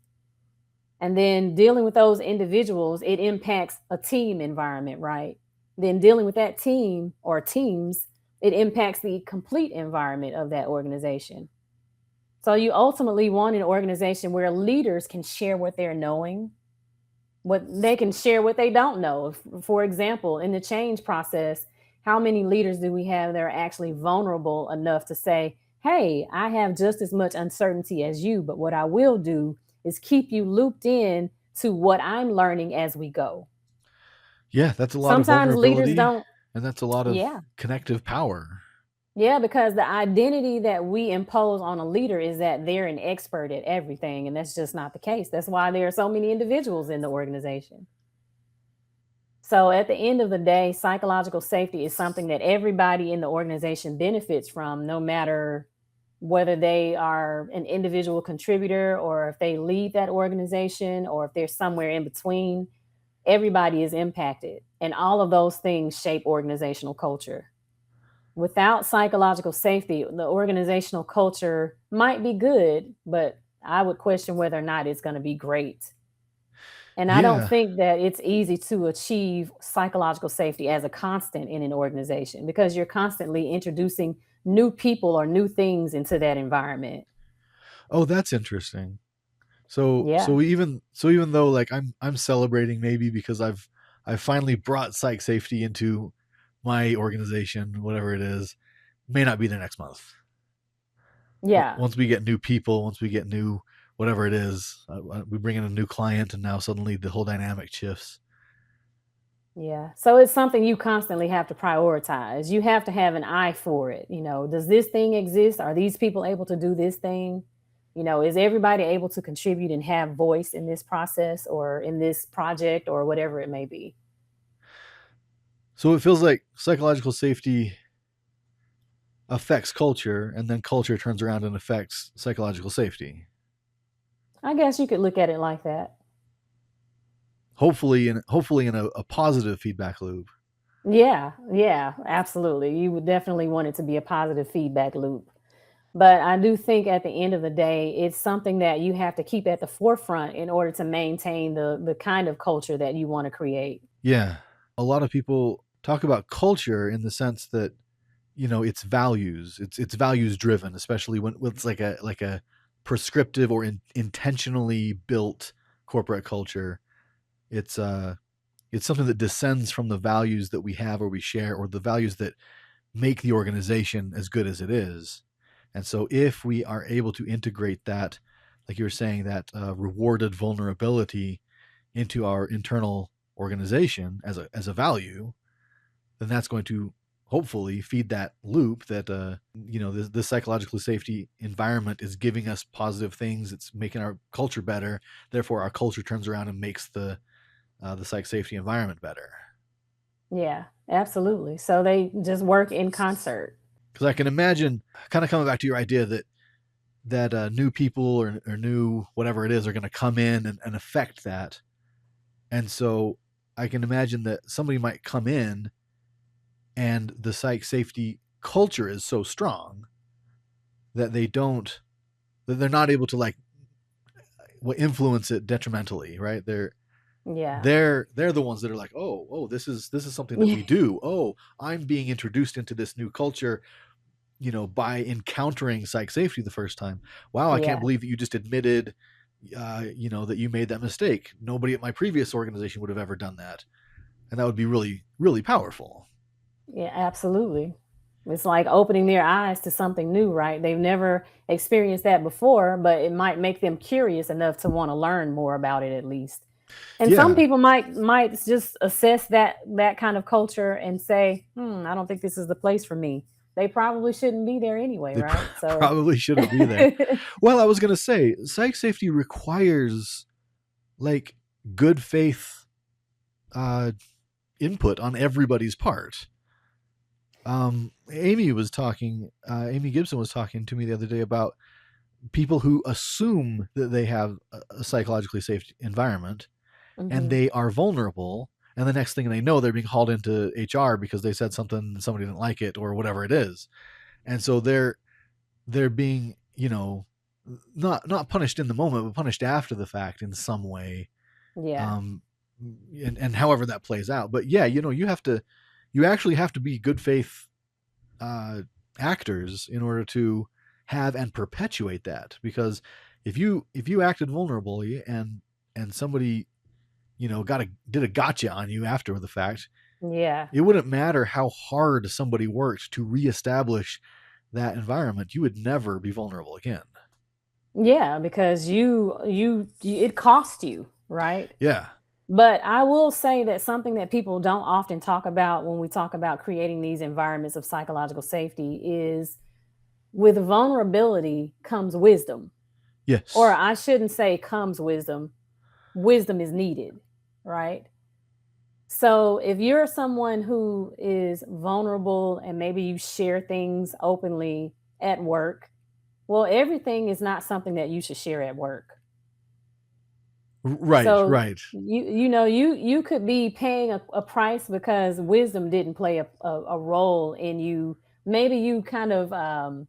and then dealing with those individuals, it impacts a team environment, right? Then dealing with that team or teams, it impacts the complete environment of that organization. So you ultimately want an organization where leaders can share what they're knowing, what they can share what they don't know. For example, in the change process, how many leaders do we have that are actually vulnerable enough to say, hey, I have just as much uncertainty as you, but what I will do is keep you looped in to what I'm learning as we go. Yeah, that's a lot of Sometimes leaders vulnerability, don't, and that's a lot of yeah. connective power. Yeah, because the identity that we impose on a leader is that they're an expert at everything, and that's just not the case. That's why there are so many individuals in the organization. So at the end of the day, psychological safety is something that everybody in the organization benefits from, no matter whether they are an individual contributor or if they lead that organization or if they're somewhere in between. Everybody is impacted, and all of those things shape organizational culture. Without psychological safety, the organizational culture might be good, but I would question whether or not it's going to be great. And I don't Yeah. think that it's easy to achieve psychological safety as a constant in an organization because you're constantly introducing new people or new things into that environment. Oh, that's interesting. So Yeah. even though like I'm celebrating maybe because I've finally brought psych safety into my organization, whatever it is, may not be there next month. Yeah. Once we get new people, once we get new whatever it is, we bring in a new client, and now suddenly the whole dynamic shifts. Yeah. So it's something you constantly have to prioritize. You have to have an eye for it. Does this thing exist? Are these people able to do this thing? Is everybody able to contribute and have voice in this process or in this project or whatever it may be? So it feels like psychological safety affects culture, and then culture turns around and affects psychological safety. I guess you could look at it like that. Hopefully in a positive feedback loop. Yeah. Yeah. Absolutely. You would definitely want it to be a positive feedback loop. But I do think at the end of the day, it's something that you have to keep at the forefront in order to maintain the kind of culture that you want to create. Yeah. A lot of people talk about culture in the sense that it's values. It's values driven, especially when it's like a prescriptive or intentionally built corporate culture. It's it's something that descends from the values that we have or we share, or the values that make the organization as good as it is. And so if we are able to integrate that, like you were saying, that rewarded vulnerability into our internal organization as a value, then that's going to hopefully feed that loop that this psychological safety environment is giving us positive things. It's making our culture better. Therefore, our culture turns around and makes the psych safety environment better. Yeah, absolutely. So they just work in concert. Because I can imagine, kind of coming back to your idea that new people or new whatever it is are going to come in and affect that. And so I can imagine that somebody might come in and the psych safety culture is so strong that they're not able to like influence it detrimentally, right? Yeah. They're the ones that are like, oh, this is something that we do. Oh, I'm being introduced into this new culture, by encountering psych safety the first time. Wow, I can't Yeah. believe that you just admitted, that you made that mistake. Nobody at my previous organization would have ever done that, and that would be really, really powerful. Yeah, absolutely. It's like opening their eyes to something new, right? They've never experienced that before, but it might make them curious enough to want to learn more about it at least. And some Yeah, people might just assess that kind of culture and say, I don't think this is the place for me. They probably shouldn't be there anyway, they right? So probably shouldn't be there. Well, I was gonna say, psych safety requires like good faith uh, input on everybody's part. Amy Gibson was talking to me the other day about people who assume that they have a psychologically safe environment and mhm, they are vulnerable. And the next thing they know, they're being hauled into HR because they said something and somebody didn't like it or whatever it is. And so they're being, not punished in the moment, but punished after the fact in some way. yeah. Um, and however that plays out. But yeah, you actually have to be good faith uh, actors in order to have and perpetuate that. Because if you acted vulnerably and somebody did a gotcha on you after the fact, Yeah. it wouldn't matter how hard somebody worked to reestablish that environment. You would never be vulnerable again. Yeah, because it cost you, right? Yeah. But I will say that something that people don't often talk about when we talk about creating these environments of psychological safety is with vulnerability comes wisdom. Or Yes. I shouldn't say comes wisdom, wisdom is needed, right? So if you're someone who is vulnerable and maybe you share things openly at work, well, everything is not something that you should share at work. Right. So Right. you could be paying a price because wisdom didn't play a role in you. Maybe you kind of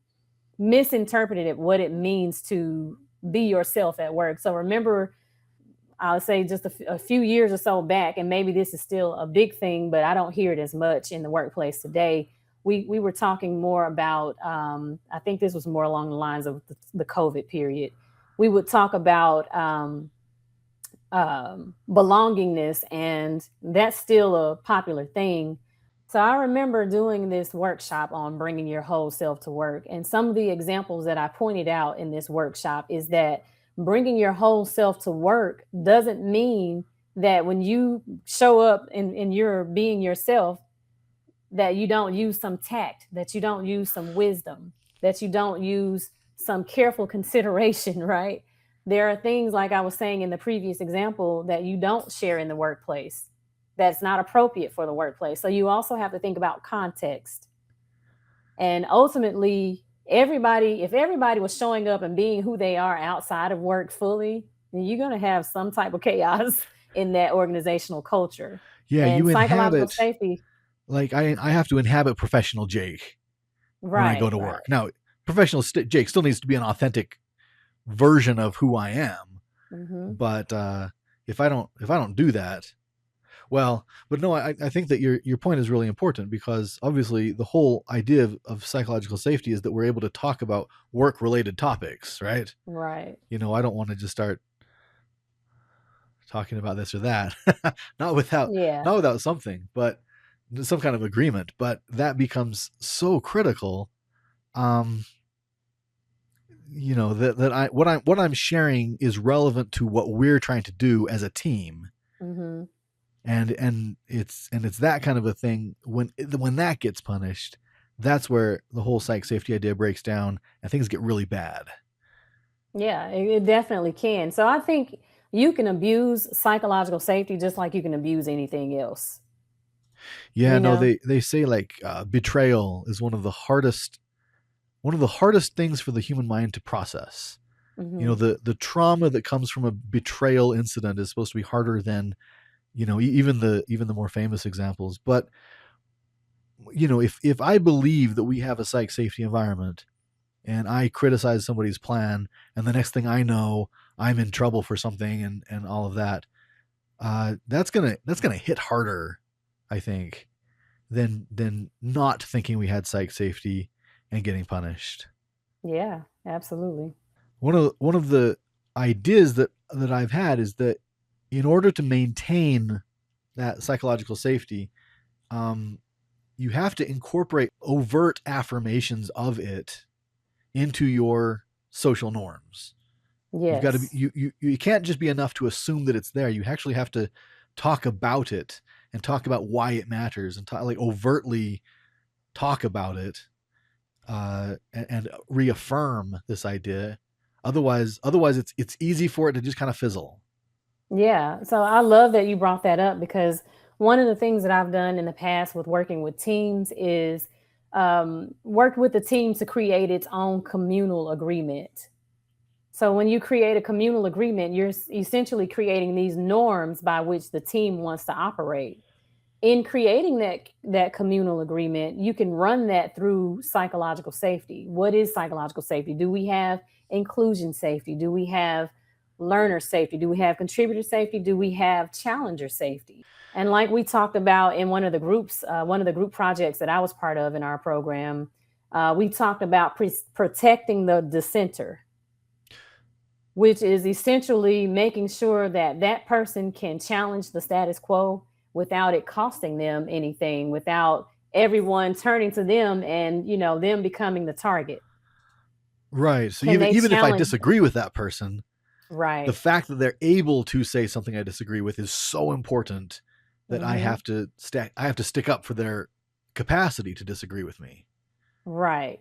misinterpreted it, what it means to be yourself at work. So remember, I'll say just a few years or so back, and maybe this is still a big thing, but I don't hear it as much in the workplace today. We were talking more about, I think this was more along the lines of the COVID period. We would talk about belongingness, and that's still a popular thing. So I remember doing this workshop on bringing your whole self to work. And some of the examples that I pointed out in this workshop is that bringing your whole self to work doesn't mean that when you show up and you're being yourself, that you don't use some tact, that you don't use some wisdom, that you don't use some careful consideration, right? There are things, like I was saying in the previous example, that you don't share in the workplace that's not appropriate for the workplace. So you also have to think about context. And ultimately, if everybody was showing up and being who they are outside of work fully, then you're going to have some type of chaos in that organizational culture. Yeah. And You psychological inhabit, safety, like, I have to inhabit professional Jake when I go right, to right. work. Now, professional Jake still needs to be an authentic version of who I am. Mhm. But if I don't do that, well, but no, I think that your point is really important because obviously the whole idea of psychological safety is that we're able to talk about work related topics, right? Right. I don't want to just start talking about this or that, not without Yeah. not without something. But some kind of agreement, but that becomes so critical. Um, that I what I'm sharing is relevant to what we're trying to do as a team, Hmm. and it's that kind of a thing. When that gets punished, that's where the whole psych safety idea breaks down and things get really bad. Yeah, it definitely can. So I think you can abuse psychological safety just like you can abuse anything else. Yeah, You no, know. they say like betrayal is one of the hardest things for the human mind to process. Hmm. The trauma that comes from a betrayal incident is supposed to be harder than even the more famous examples. But if I believe that we have a psych safety environment and I criticize somebody's plan, and the next thing I know, I'm in trouble for something, and all of that, that's gonna hit harder, I think, than not thinking we had psych safety and getting punished. Yeah, absolutely. One of the ideas that I've had is that in order to maintain that psychological safety, um, you have to incorporate overt affirmations of it into your social norms. You've got to be Yes. you can't just be enough to assume that it's there. You actually have to talk about it and talk about why it matters and like overtly talk about it, and reaffirm this idea. Otherwise, it's easy for it to just kind of fizzle. Yeah. So I love that you brought that up because one of the things that I've done in the past with working with teams is work with the team to create its own communal agreement. So when you create a communal agreement, you're essentially creating these norms by which the team wants to operate. In creating that communal agreement, you can run that through psychological safety. What is psychological safety? Do we have inclusion safety? Do we have learner safety? Do we have contributor safety? Do we have challenger safety? And like we talked about in one of the group projects that I was part of in our program, we talked about protecting the dissenter, which is essentially making sure that that person can challenge the status quo without it costing them anything, without everyone turning to them and them becoming the target. Right. So Can even they even if I challenge disagree with that person, the right? fact that they're able to say something I disagree with is so important that I Hmm. have to stick up for their capacity to disagree with me. Right.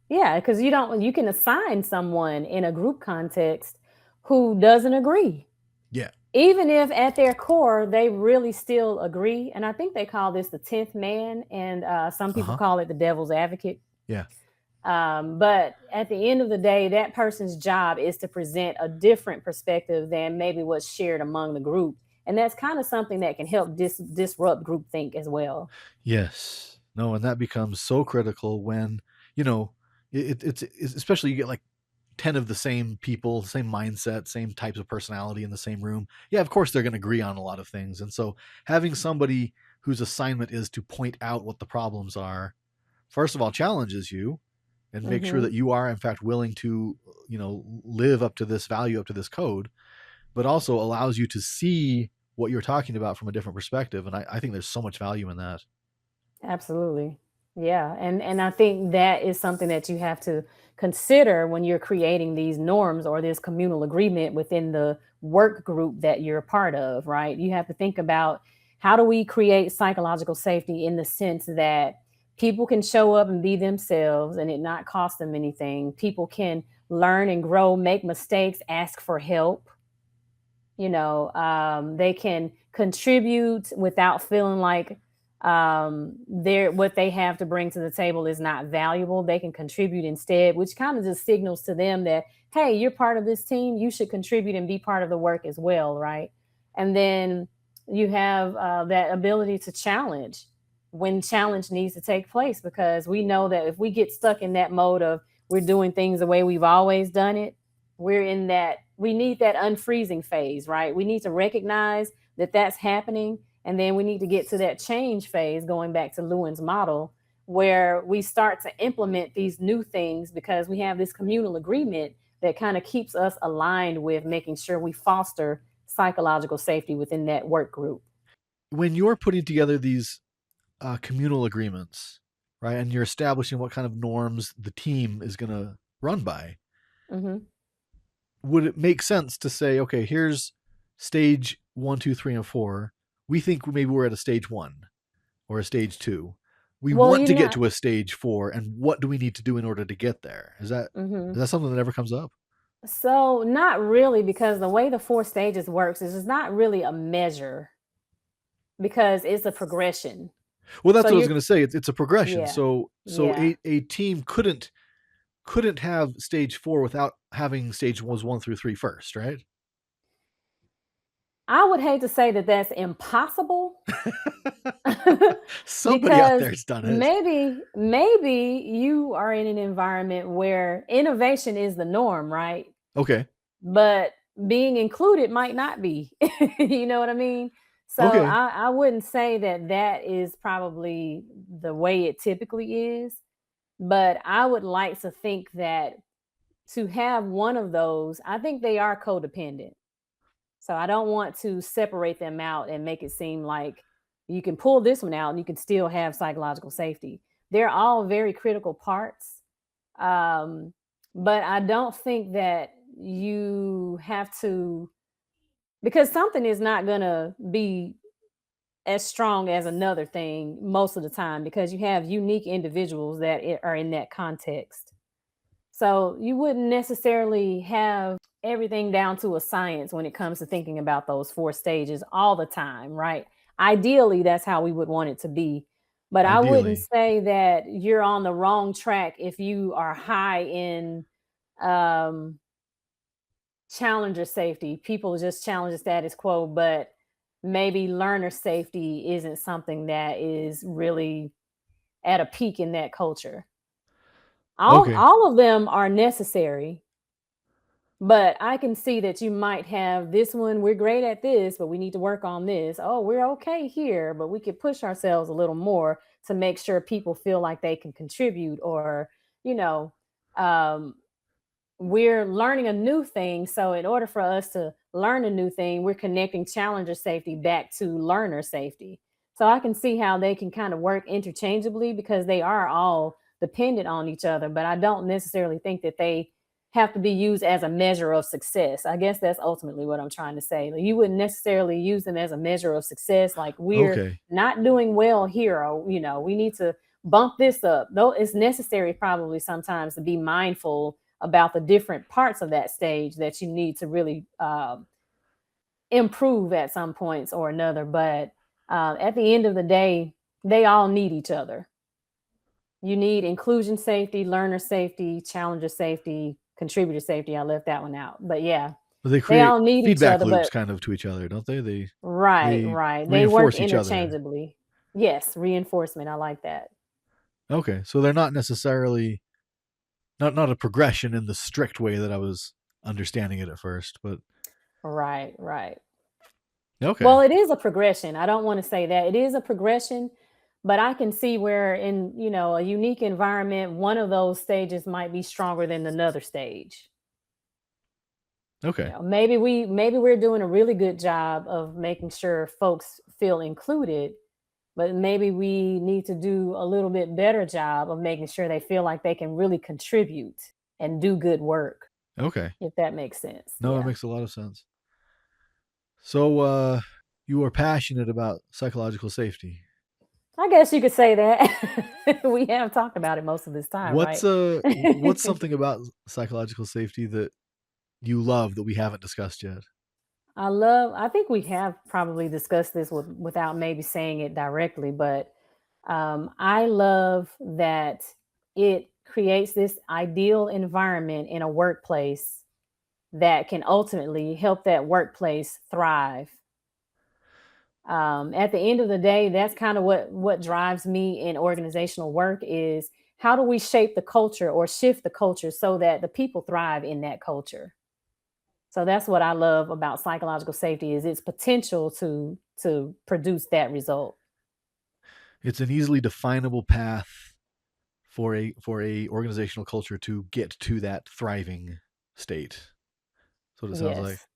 Yeah, because you can assign someone in a group context who doesn't agree, Yeah. even if at their core they really still agree. And I think they call this the 10th man, and some people Uh-huh. call it the devil's advocate. Yeah. But at the end of the day, that person's job is to present a different perspective than maybe what's shared among the group. And that's kind of something that can help disrupt groupthink as well. Yes. No, and that becomes so critical when, you know, it's especially you get like 10 of the same people, same mindset, same types of personality in the same room. Yeah, of course they're going to agree on a lot of things. And so having somebody whose assignment is to point out what the problems are, first of all, challenges you and make sure Hmm. that you are in fact willing to, live up to this value, up to this code, but also allows you to see what you're talking about from a different perspective. And I think there's so much value in that. Absolutely. Yeah. And I think that is something that you have to consider when you're creating these norms or this communal agreement within the work group that you're a part of, right? You have to think about how do we create psychological safety in the sense that people can show up and be themselves and it not cost them anything. People can learn and grow, make mistakes, ask for help. They can contribute without feeling like they're what they have to bring to the table is not valuable. They can contribute instead, which kind of just signals to them that, hey, you're part of this team, you should contribute and be part of the work as well, right? And then you have that ability to challenge when challenge needs to take place, because we know that if we get stuck in that mode of we're doing things the way we've always done it, we need that unfreezing phase, right? We need to recognize that that's happening, and then we need to get to that change phase, going back to Lewin's model, where we start to implement these new things because we have this communal agreement that kind of keeps us aligned with making sure we foster psychological safety within that work group. When you're putting together these communal agreements, right? And you're establishing what kind of norms the team is going to run by. Mm-hmm. Would it make sense to say, okay, here's stage 1, 2, 3, and 4. We think maybe we're at a stage 1 or a stage 2. We Well, want you to get know, to a stage 4, and what do we need to do in order to get there? mm-hmm. Is that something that ever comes up? So not really, because the way the four stages works is it's not really a measure because it's a progression. Well, So that's what I was you're, going to say. It's a progression. yeah, So yeah. a team couldn't have stage 4 without having stage 1 through 3 first, right? I would hate to say that that's impossible Somebody out because there's done it. maybe you are in an environment where innovation is the norm, right? Okay. But being included might not be. You know what I mean? So Okay. I wouldn't say that that is probably the way it typically is, but I would like to think that to have one of those, I think they are codependent. So I don't want to separate them out and make it seem like you can pull this one out and you can still have psychological safety. They're all very critical parts. Um, but I don't think that you have to, because something is not going to be as strong as another thing most of the time because you have unique individuals that are in that context. So you wouldn't necessarily have everything down to a science when it comes to thinking about those four stages all the time, right? Ideally, that's how we would want it to be. But I wouldn't Ideally. say that you're on the wrong track if you are high in um, challenger safety. People just challenge the status quo, but maybe learner safety isn't something that is really at a peak in that culture. All Okay. all of them are necessary, but I can see that you might have this one, we're great at this, but we need to work on this. Oh, we're okay here, but we could push ourselves a little more to make sure people feel like they can contribute or, you know, um, we're learning a new thing. So, in order for us to learn a new thing, we're connecting challenger safety back to learner safety. So, I can see how they can kind of work interchangeably because they are all dependent on each other. But I don't necessarily think that they have to be used as a measure of success. I guess that's ultimately what I'm trying to say. Like, you wouldn't necessarily use them as a measure of success. Like, we're Okay. not doing well here, or, we need to bump this up. Though it's necessary probably sometimes to be mindful about the different parts of that stage that you need to really improve at some points or another. But at the end of the day, they all need each other. You need inclusion safety, learner safety, challenger safety, contributor safety. I left that one out. But yeah, But they they create all need each feedback other. loops But kind of to each other, don't they? right, They right. They work reinforce each other. interchangeably. Yes, reinforcement. I like that. Okay. So they're not necessarily not a progression in the strict way that I was understanding it at first, but Right, right. okay. Well, it is a progression. I don't want to say that. It is a progression, but I can see where in, a unique environment, one of those stages might be stronger than another stage. Okay. Maybe we're doing a really good job of making sure folks feel included, but maybe we need to do a little bit better job of making sure they feel like they can really contribute and do good work, Okay. if that makes sense. No, that Yeah. makes a lot of sense. So you are passionate about psychological safety. I guess you could say that. We have talked about it most of this time, right? What's something about psychological safety that you love that we haven't discussed yet? I think we have probably discussed this without maybe saying it directly, but I love that it creates this ideal environment in a workplace that can ultimately help that workplace thrive. At the end of the day, that's kind of what drives me in organizational work is how do we shape the culture or shift the culture so that the people thrive in that culture. So that's what I love about psychological safety is its potential to produce that result. It's an easily definable path for a organizational culture to get to that thriving state. That's what it sounds like. Yes.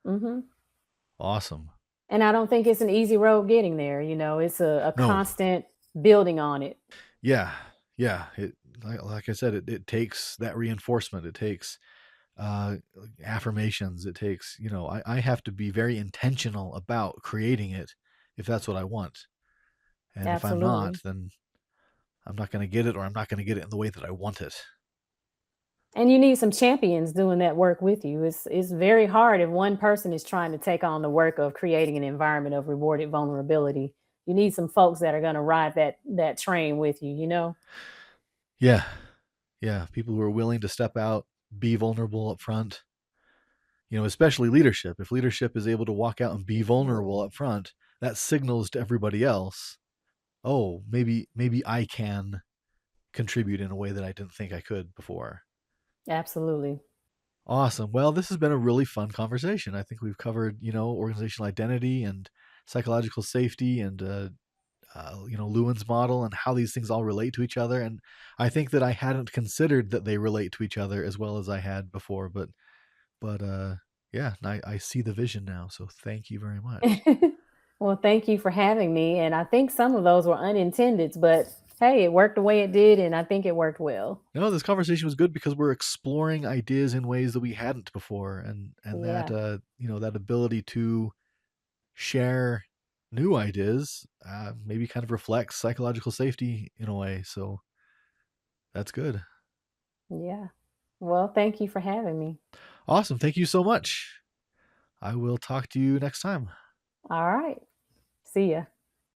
Hmm. Awesome. And I don't think it's an easy road getting there. It's a No. constant. building on it. Yeah, yeah. It like I said, it takes that reinforcement. It takes uh, affirmations. It takes, I have to be very intentional about creating it if that's what I want. And if I'm not, Absolutely. then I'm not going to get it, or I'm not going to get it in the way that I want it. And you need some champions doing that work with you. It's very hard if one person is trying to take on the work of creating an environment of rewarded vulnerability. You need some folks that are going to ride that train with you, you know? Yeah, yeah. People who are willing to step out, be vulnerable up front, especially leadership. If leadership is able to walk out and be vulnerable up front, that signals to everybody else, oh, maybe I can contribute in a way that I didn't think I could before. Absolutely. Awesome. Well, this has been a really fun conversation. I think we've covered, organizational identity and psychological safety, and Lewin's model, and how these things all relate to each other. And I think that I hadn't considered that they relate to each other as well as I had before, but yeah, I see the vision now. So thank you very much. Well, thank you for having me. And I think some of those were unintended, but hey, it worked the way it did, and I think it worked well. No, this conversation was good because we're exploring ideas in ways that we hadn't before, and that Yeah. that ability to share new ideas maybe kind of reflects psychological safety in a way. So that's good. Yeah. Well, thank you for having me. Awesome. Thank you so much. I will talk to you next time. All right. See ya.